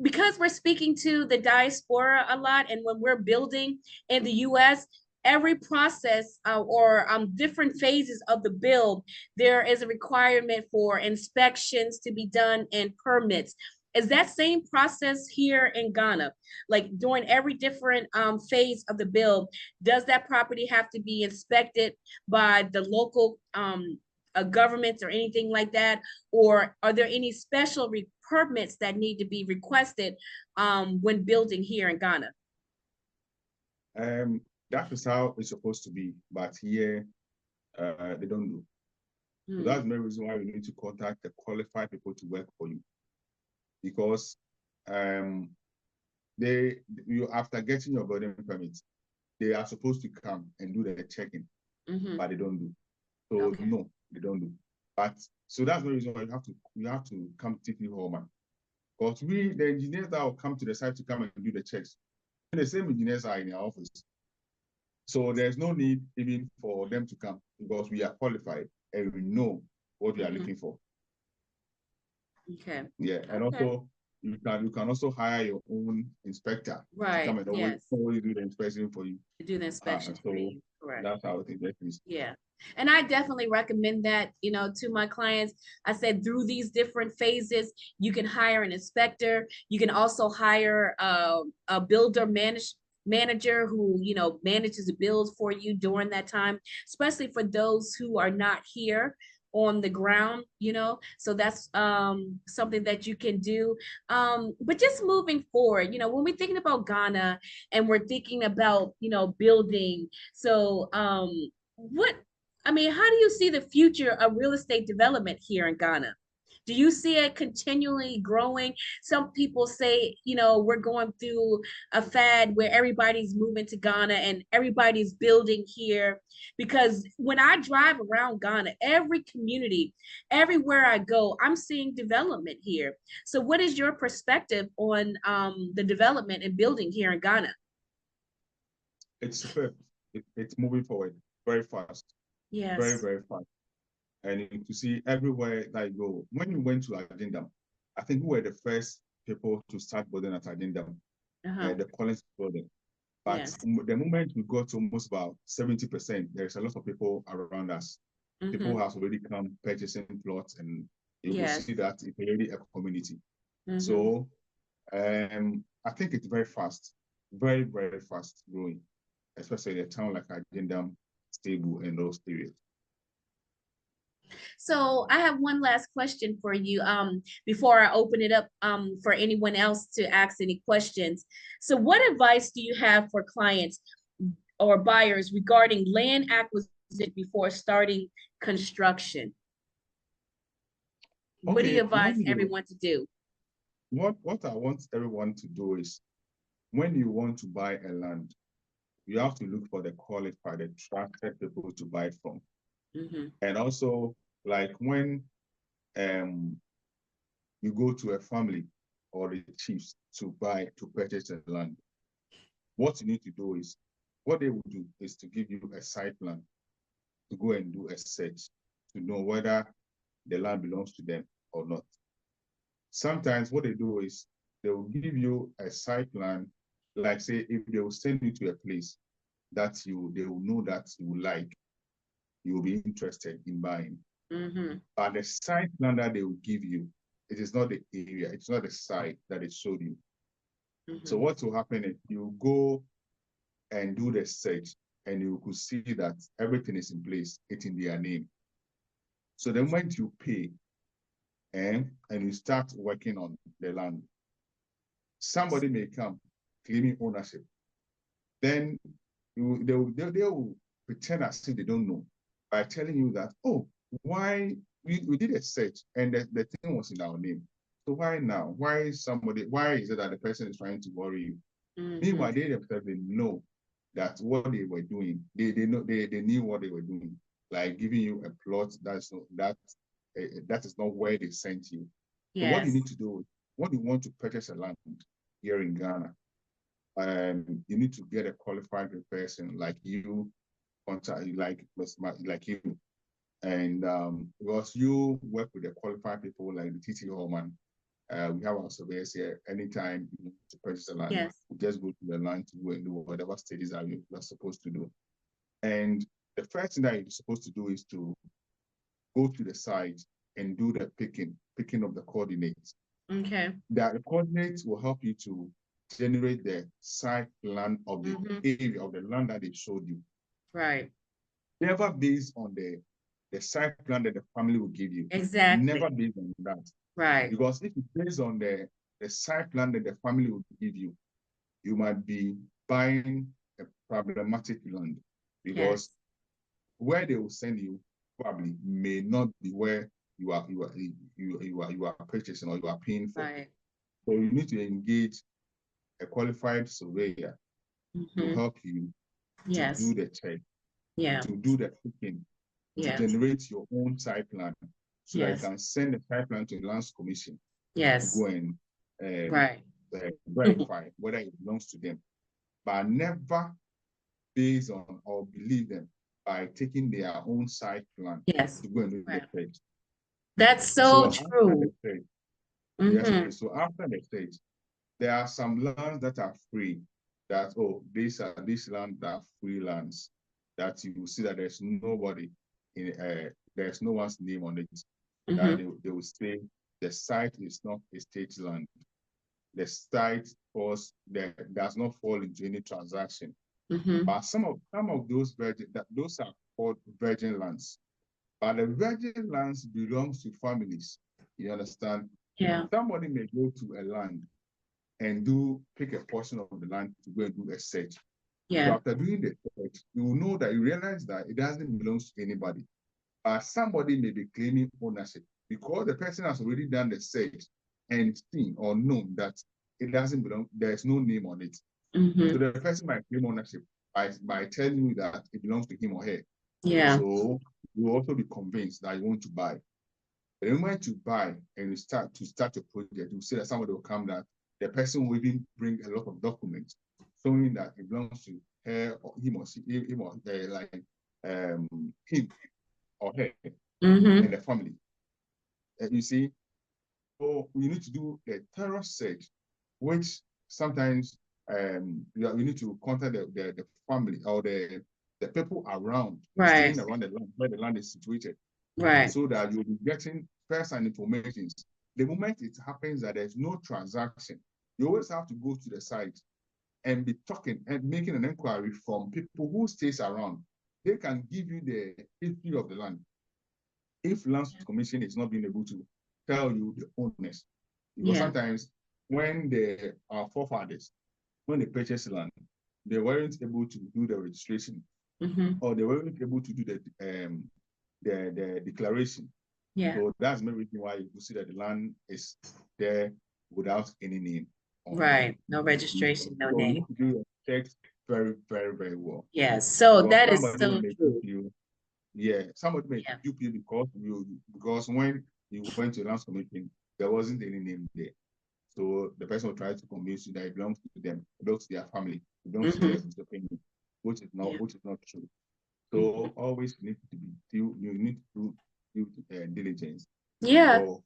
because we're speaking to the diaspora a lot, and when we're building in the US, every process or different phases of the build, there is a requirement for inspections to be done and permits. Is that same process here in Ghana? Like during every different phase of the build, does that property have to be inspected by the local governments or anything like that? Or are there any special permits that need to be requested when building here in Ghana? That is how it's supposed to be, but here they don't do. So Hmm. that's the main reason why we need to contact the qualified people to work for you, because um, you after getting your building permit, they are supposed to come and do the checking, Mm-hmm. but they don't do. So Okay. no, they don't do. But so that's the reason why you have to come to Tetteh Hallman, because the engineers that will come to the site to come and do the checks, the same engineers are in our office. So there's no need even for them to come, because we are qualified and we know what we are Mm-hmm. looking for. Okay. Yeah, and Okay. also you can also hire your own inspector to come Right. and always, Yes. always do the inspection for you. To do the inspections for So you. Correct. that's how it is. Yeah. And I definitely recommend that, to my clients. I said through these different phases, you can hire an inspector. You can also hire a manager who, manages the bills for you during that time, especially for those who are not here on the ground. So that's something that you can do. But just moving forward, when we're thinking about Ghana and we're thinking about, building, so what I mean, how do you see the future of real estate development here in Ghana? Do you see it continually growing? Some people say, we're going through a fad where everybody's moving to Ghana and everybody's building here. Because when I drive around Ghana, every community, everywhere I go, I'm seeing development here. So, what is your perspective on the development and building here in Ghana? It's superb. It's moving forward very fast, very, Yes. very fast. And to see everywhere that you go. When you went to Adindam, I think we were the first people to start building at Adindam, Uh-huh. the Collins building. But Yes. the moment we got to almost about 70%, there's a lot of people around us. People Mm-hmm. have already come purchasing plots, and you will Yes. see that it's already a community. Mm-hmm. So I think it's very fast, very, very fast growing, especially a town like Adindam, Stable, and those areas. So I have one last question for you before I open it up for anyone else to ask any questions. So what advice do you have for clients or buyers regarding land acquisition before starting construction? What do you Okay, advise everyone to do? what I want everyone to do is, when you want to buy a land, you have to look for the qualified, the trusted people to buy from. Mm-hmm. And also, like when um you go to a family or the chiefs to purchase a land, what you need to do is what they will do is to give you a site plan to go and do a search to know whether the land belongs to them or not. Sometimes what they do is they will give you a site plan, like say if they will send you to a place that they will know that you will like, you will be interested in buying. But the site plan that they will give you, it is not the area, it's not the site that it showed you. So what will happen is you go and do the search and you could see that everything is in place, it's in their name. So the moment you pay and you start working on the land, somebody may come claiming ownership. Then they will pretend as if they don't know by telling you that, oh, why we did a search and the thing was in our name. So why now? Why is it that the person is trying to worry you? Meanwhile, they themselves they know that what they were doing, they knew what they were doing, like giving you a plot that is not where they sent you. Yes. So what you need to do, when you want to purchase a land here in Ghana, you need to get a qualified person like you, like you, and because you work with the qualified people like the Tetteh Hallman. We have our surveyors here. Anytime you need to purchase a land, yes, we just go to the land to go and do whatever studies you're supposed to do. And the first thing that you're supposed to do is to go to the site and do the picking of the coordinates. Okay. The coordinates will help you to generate the site plan of the area of the land that they showed you. Right. Never based on the site plan that the family will give you. Exactly. Never based on that. Right. Because if it's based on the site plan that the family will give you, you might be buying a problematic land because where they will send you probably may not be where you are purchasing or you are paying for. Right. So you need to engage a qualified surveyor to help you to do the check, to do the picking, to generate your own site plan, so that you can send the site plan to the Lands Commission to go and verify whether it belongs to them, but never based on or believe them by taking their own site plan to go and do the search. That's so true. Yes, so after the search, there are some lands that are free. That these lands are free lands. That you will see that there's nobody in there's no one's name on it. That they will say the site is not a state land. The site does not fall into any transaction. But some of those those are called virgin lands. But the virgin lands belongs to families. You understand? Yeah. Somebody may go to a land and pick a portion of the land to go and do a search. Yeah. So after doing the search, you will know that you realize that it doesn't belong to anybody. But somebody may be claiming ownership because the person has already done the search and seen or known that it doesn't belong, there's no name on it. So the person might claim ownership by telling you that it belongs to him or her. Yeah. So you will also be convinced that you want to buy. The moment you buy and you start a project, you see that somebody will come that the person will even bring a lot of documents showing that it belongs to her or him or she, him or him or her and the family. You see, so you need to do a thorough search, which sometimes you need to contact the family or the people around, staying around the land where the land is situated, so that you'll be getting first-hand information. The moment it happens that there's no transaction, you always have to go to the site and be talking and making an inquiry from people who stays around. They can give you the history of the land. If Lands Commission is not being able to tell you the owners, because sometimes when our forefathers, when they purchased land, they weren't able to do the registration, or they weren't able to do the declaration. Yeah. So that's the reason why you see that the land is there without any name. Right. No registration, no name. You do your checks very, very, very well. Yes. So that is so true. Somebody may dupe you because when you went to the Lands Commission, there wasn't any name there. So the person will try to convince you that it belongs to them, it belongs to their family, it belongs to their opinion. which is not true. So always need to be you need to do diligence before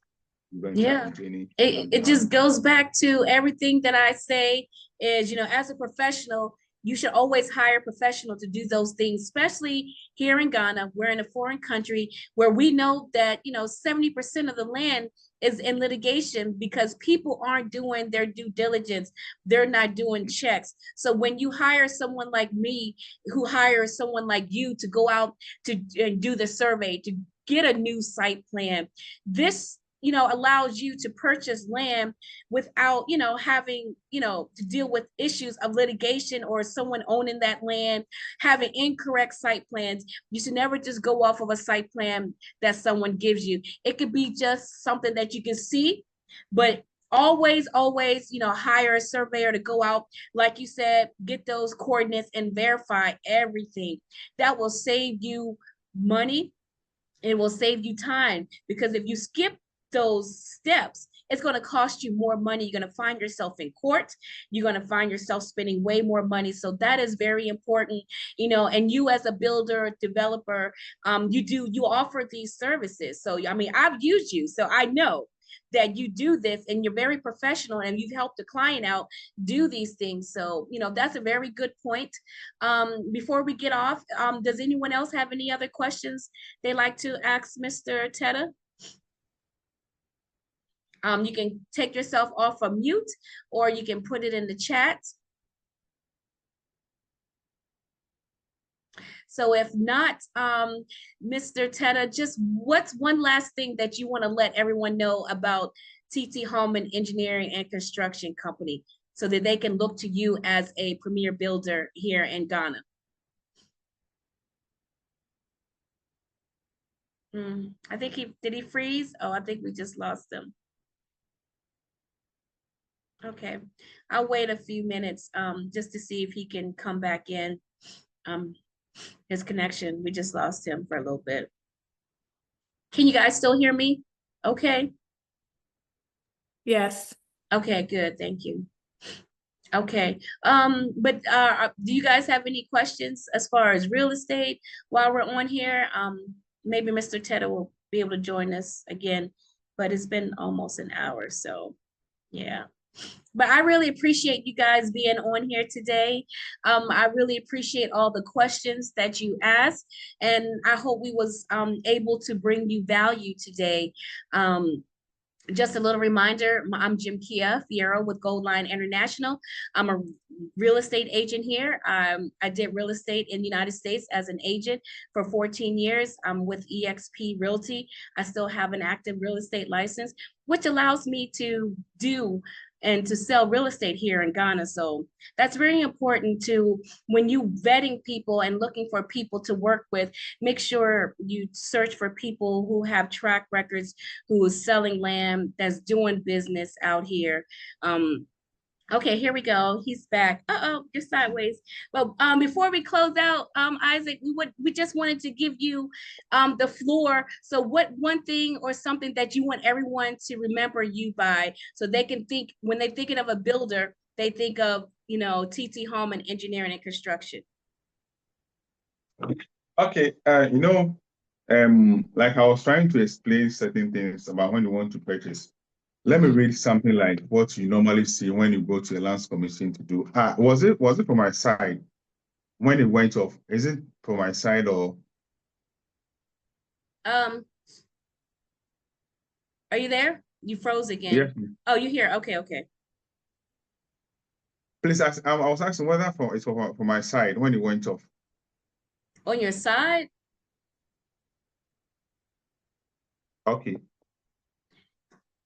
you venture into any. It just goes back to everything that I say is, you know, as a professional, you should always hire a professional to do those things, especially here in Ghana. We're in a foreign country where we know that, you know, 70% of the land is in litigation because people aren't doing their due diligence. They're not doing checks. So when you hire someone like me, who hires someone like you to go out to do the survey, to get a new site plan, this, you know, allows you to purchase land without, you know, having, you know, to deal with issues of litigation or someone owning that land, having incorrect site plans. You should never just go off of a site plan that someone gives you. It could be just something that you can see, but always, you know, hire a surveyor to go out, like you said, get those coordinates and verify everything. That will save you money. It will save you time, because if you skip those steps, it's going to cost you more money. You're going to find yourself in court. You're going to find yourself spending way more money. So that is very important, you know, and you as a builder, developer, you offer these services. So, I mean, I've used you, so I know that you do this and you're very professional and you've helped the client out do these things. So, you know, that's a very good point. Before we get off, does anyone else have any other questions they'd like to ask Mr. Tetteh? You can take yourself off of mute, or you can put it in the chat. So if not, Mr. Tetteh, just what's one last thing that you want to let everyone know about Tetteh Hallman Engineering and Construction Company, so that they can look to you as a premier builder here in Ghana? I think did he freeze? Oh, I think we just lost him. Okay, I'll wait a few minutes just to see if he can come back in. His connection, we just lost him for a little bit. Can you guys still hear me? Okay. Yes. Okay, good. Thank you. Okay. But do you guys have any questions as far as real estate while we're on here? Maybe Mr. Tetteh will be able to join us again, but it's been almost an hour, so yeah. But I really appreciate you guys being on here today. I really appreciate all the questions that you asked, and I hope we was able to bring you value today. Just a little reminder, I'm Jim Kia Fierro with Goldline International. I'm a real estate agent here. I did real estate in the United States as an agent for 14 years. I'm with eXp Realty. I still have an active real estate license, which allows me to do and to sell real estate here in Ghana. So that's very important to, when you vetting people and looking for people to work with, make sure you search for people who have track records, who is selling land, that's doing business out here. Okay, here we go. He's back. Uh-oh, you're sideways. Well, before we close out, Isaac, we just wanted to give you the floor. So what one thing or something that you want everyone to remember you by, so they can think, when they're thinking of a builder, they think of, you know, Tetteh Hallman Engineering and Construction. Okay, you know, like I was trying to explain certain things about when you want to purchase. Let me read something like what you normally see when you go to a lands commission to do. Was it from my side when it went off? Is it from my side or? Are you there? You froze again. Yes. Oh, you here? Okay, okay. Please ask. I was asking whether it's from my side when it went off. On your side? Okay.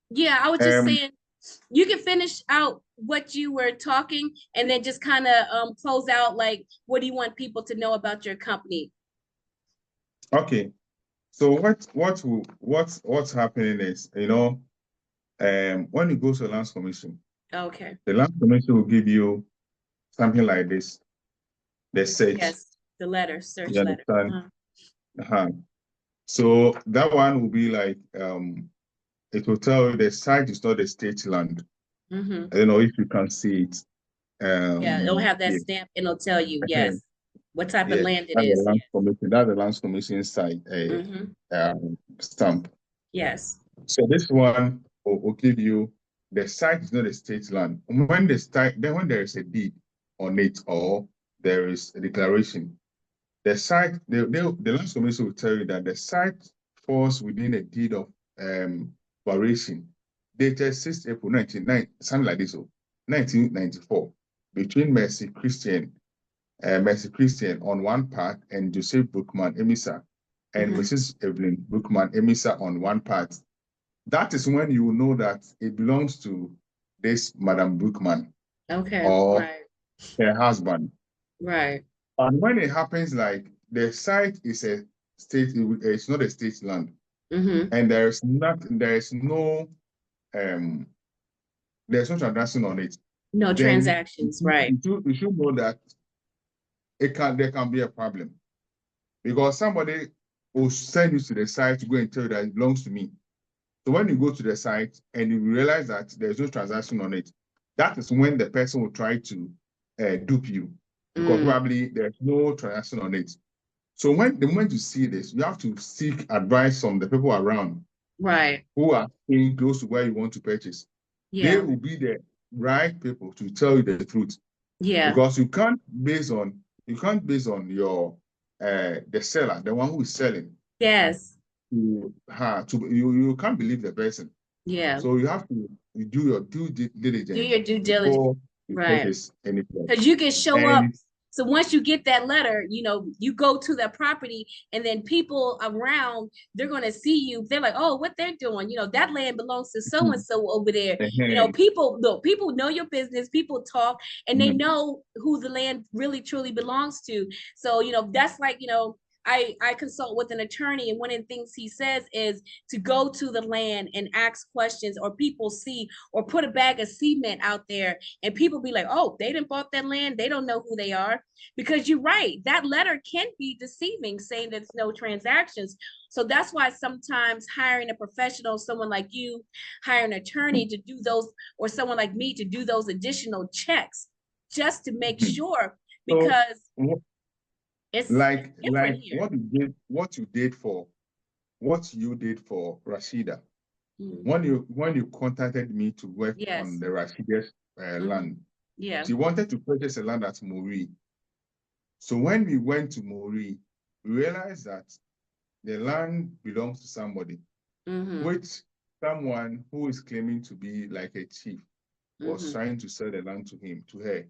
Yeah, I was just saying, you can finish out what you were talking and then just kind of close out, like, what do you want people to know about your company? Okay. So what's happening is, you know, when you go to the lands commission, okay, the lands commission will give you something like this, the search. Yes, the letter, search You letter. understand? So that one will be like, it will tell you the site is not a state land. I don't know if you can see it. Yeah, it'll have that stamp and it'll tell you, yes. what type of Yeah, land it that's the is. land commission. That's the land commission side stamp. Yes. So this one will give you the site is not a state land. When the site, then when there is a deed on it or there is a declaration, the site, the land commission will tell you that the site falls within a deed of variation dated 6 April 1990, something like this, 1994, between Mercy Christian on one part and Joseph Bookman Emisa and Mrs. Evelyn Bookman Emisa on one part. That is when you know that it belongs to this Madam Bookman or her husband. Right. And when it happens, like the site is a state, it's not a state land, and there's no transaction on it. No transactions, right? You should know that there can be a problem because somebody will send you to the site to go and tell you that it belongs to me. So when you go to the site and you realize that there's no transaction on it, that is when the person will try to dupe you because probably there's no transaction on it. So the moment you see this, you have to seek advice from the people around, right, who are staying close to where you want to purchase. Yeah. They will be the right people to tell you the truth. Yeah. Because you can't base on your the seller, the one who is selling. Yes. You can't believe the person. Yeah. So you have to do your due diligence. Do your due diligence before you purchase anything. Because you can show up. So once you get that letter, you go to the property and then people around, they're going to see you. They're like, oh, what they're doing, that land belongs to so-and-so over there. People know your business, people talk, and they know who the land really truly belongs to. So, that's like, I consult with an attorney, and one of the things he says is to go to the land and ask questions, or people see, or put a bag of cement out there and people be like, oh, they didn't bought that land. They don't know who they are. Because you're right, that letter can be deceiving, saying there's no transactions. So that's why sometimes hiring a professional, someone like you, hire an attorney to do those, or someone like me to do those additional checks, just to make sure, because it's like here. what you did for Rashida. When you contacted me to work on the Rashida's land, she wanted to purchase a land at Mori. So when we went to Mori, we realized that the land belongs to somebody, which someone who is claiming to be like a chief was trying to sell the land to her,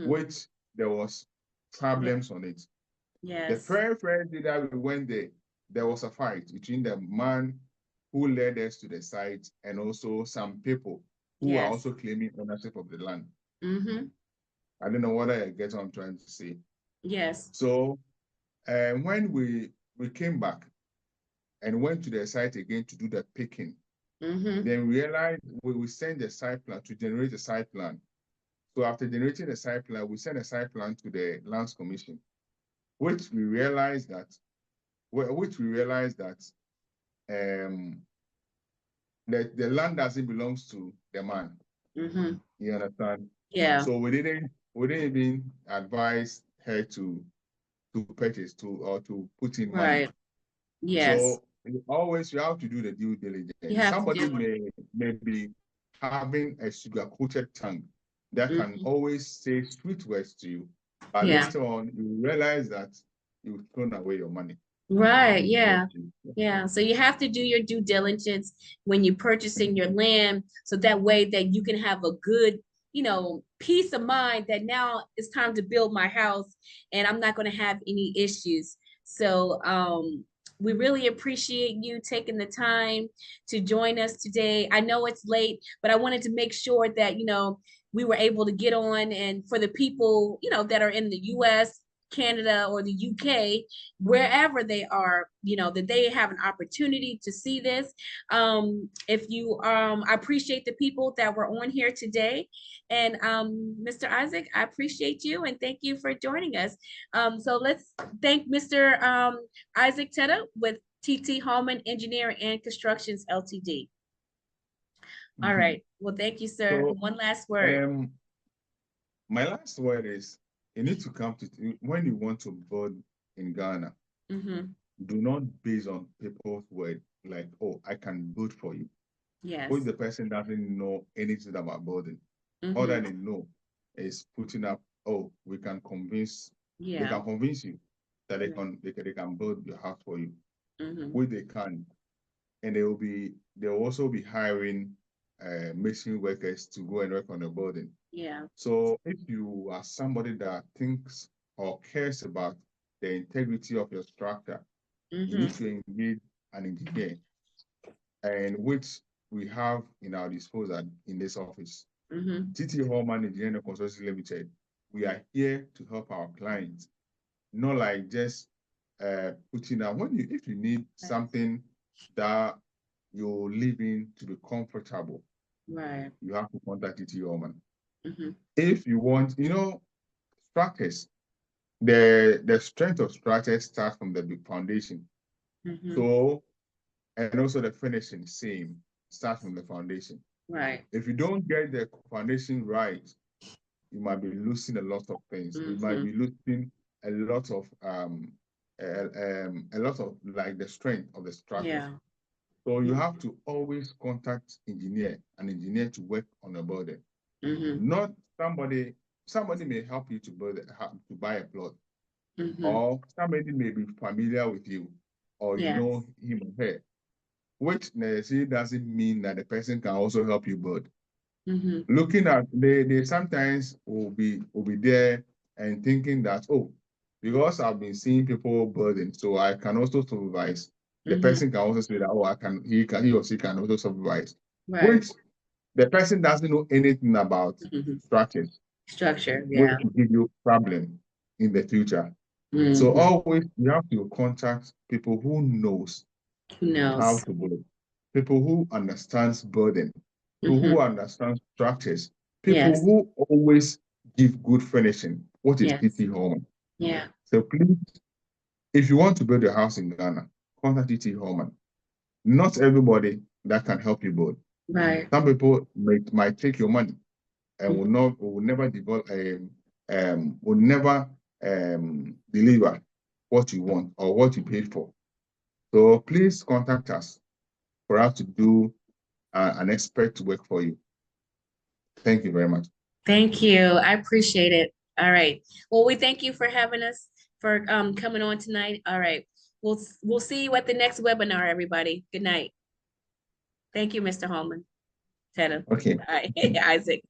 which there was problems on it. Yes. The first day that we went there was a fight between the man who led us to the site and also some people who are also claiming ownership of the land. I don't know what I get what I'm trying to say. Yes. So when we came back and went to the site again to do the picking, then we realized we sent the site plan to generate a site plan. So after generating the site plan, we sent a site plan to the Lands Commission, which we realized that the land doesn't belong to the man. You understand? Yeah. So we didn't even advise her to purchase or to put in money. Right. Yes. So you have to do the due diligence. Somebody may be having a sugar-coated tongue that can always say sweet words to you, but later on you realize that you've thrown away your money. Right. Yeah. Yeah. So you have to do your due diligence when you're purchasing your land, so that way that you can have a good, peace of mind that now it's time to build my house and I'm not going to have any issues. So we really appreciate you taking the time to join us today. I know it's late, but I wanted to make sure that, we were able to get on, and for the people, that are in the US, Canada, or the UK, wherever they are, that they have an opportunity to see this. I appreciate the people that were on here today. And Mr. Isaac, I appreciate you and thank you for joining us. So let's thank Mr. Isaac Tetteh with Tetteh Hallman Engineering and Constructions Ltd. All right. Well, thank you, sir. So, one last word. My last word is, you need to come to, when you want to build in Ghana, do not base on people's word, like, oh, I can build for you. Yes. If the person doesn't know anything about building, all that they know is putting up, oh, we can convince, they can convince you that they can build your house for you. Which they can. And they'll also be hiring masonry workers to go and work on the building. Yeah. So if you are somebody that thinks or cares about the integrity of your structure, you need to engage an engineer, and which we have in our disposal in this office. Tetteh Hallman Engineering Consultancy Limited. We are here to help our clients, not like just putting out, if you need something that you're living to be comfortable, right, you have to contact Tetteh Hallman. If you want, structures, the strength of structures starts from the big foundation. So, and also the finishing same starts from the foundation. Right. If you don't get the foundation right, you might be losing a lot of things. You might be losing a lot of like the strength of the structure. Yeah. So you have to always contact an engineer to work on a building. Not somebody may help you to to buy a plot, or somebody may be familiar with you, or you know him or her, which necessarily doesn't mean that the person can also help you build. Looking at, they sometimes will be there and thinking that, oh, because I've been seeing people building, so I can also supervise. The person can also say that, oh, he or she can also supervise. Right. Which the person doesn't know anything about structures. Structure, which will give you problem in the future. So always you have to contact people who knows how to build, people who understands building, people who understand structures, people who always give good finishing. What is Tetteh Hallman? Yeah. So please, if you want to build a house in Ghana, contact Tetteh Hallman. Not everybody that can help you build. Right. Some people might take your money and will never develop will never deliver what you want or what you paid for. So please contact us for us to do an expert to work for you. Thank you very much. Thank you. I appreciate it. All right. Well, we thank you for having us, for coming on tonight. All right. We'll see you at the next webinar, everybody. Good night. Thank you, Mr. Hallman. Tetteh. Okay. Isaac.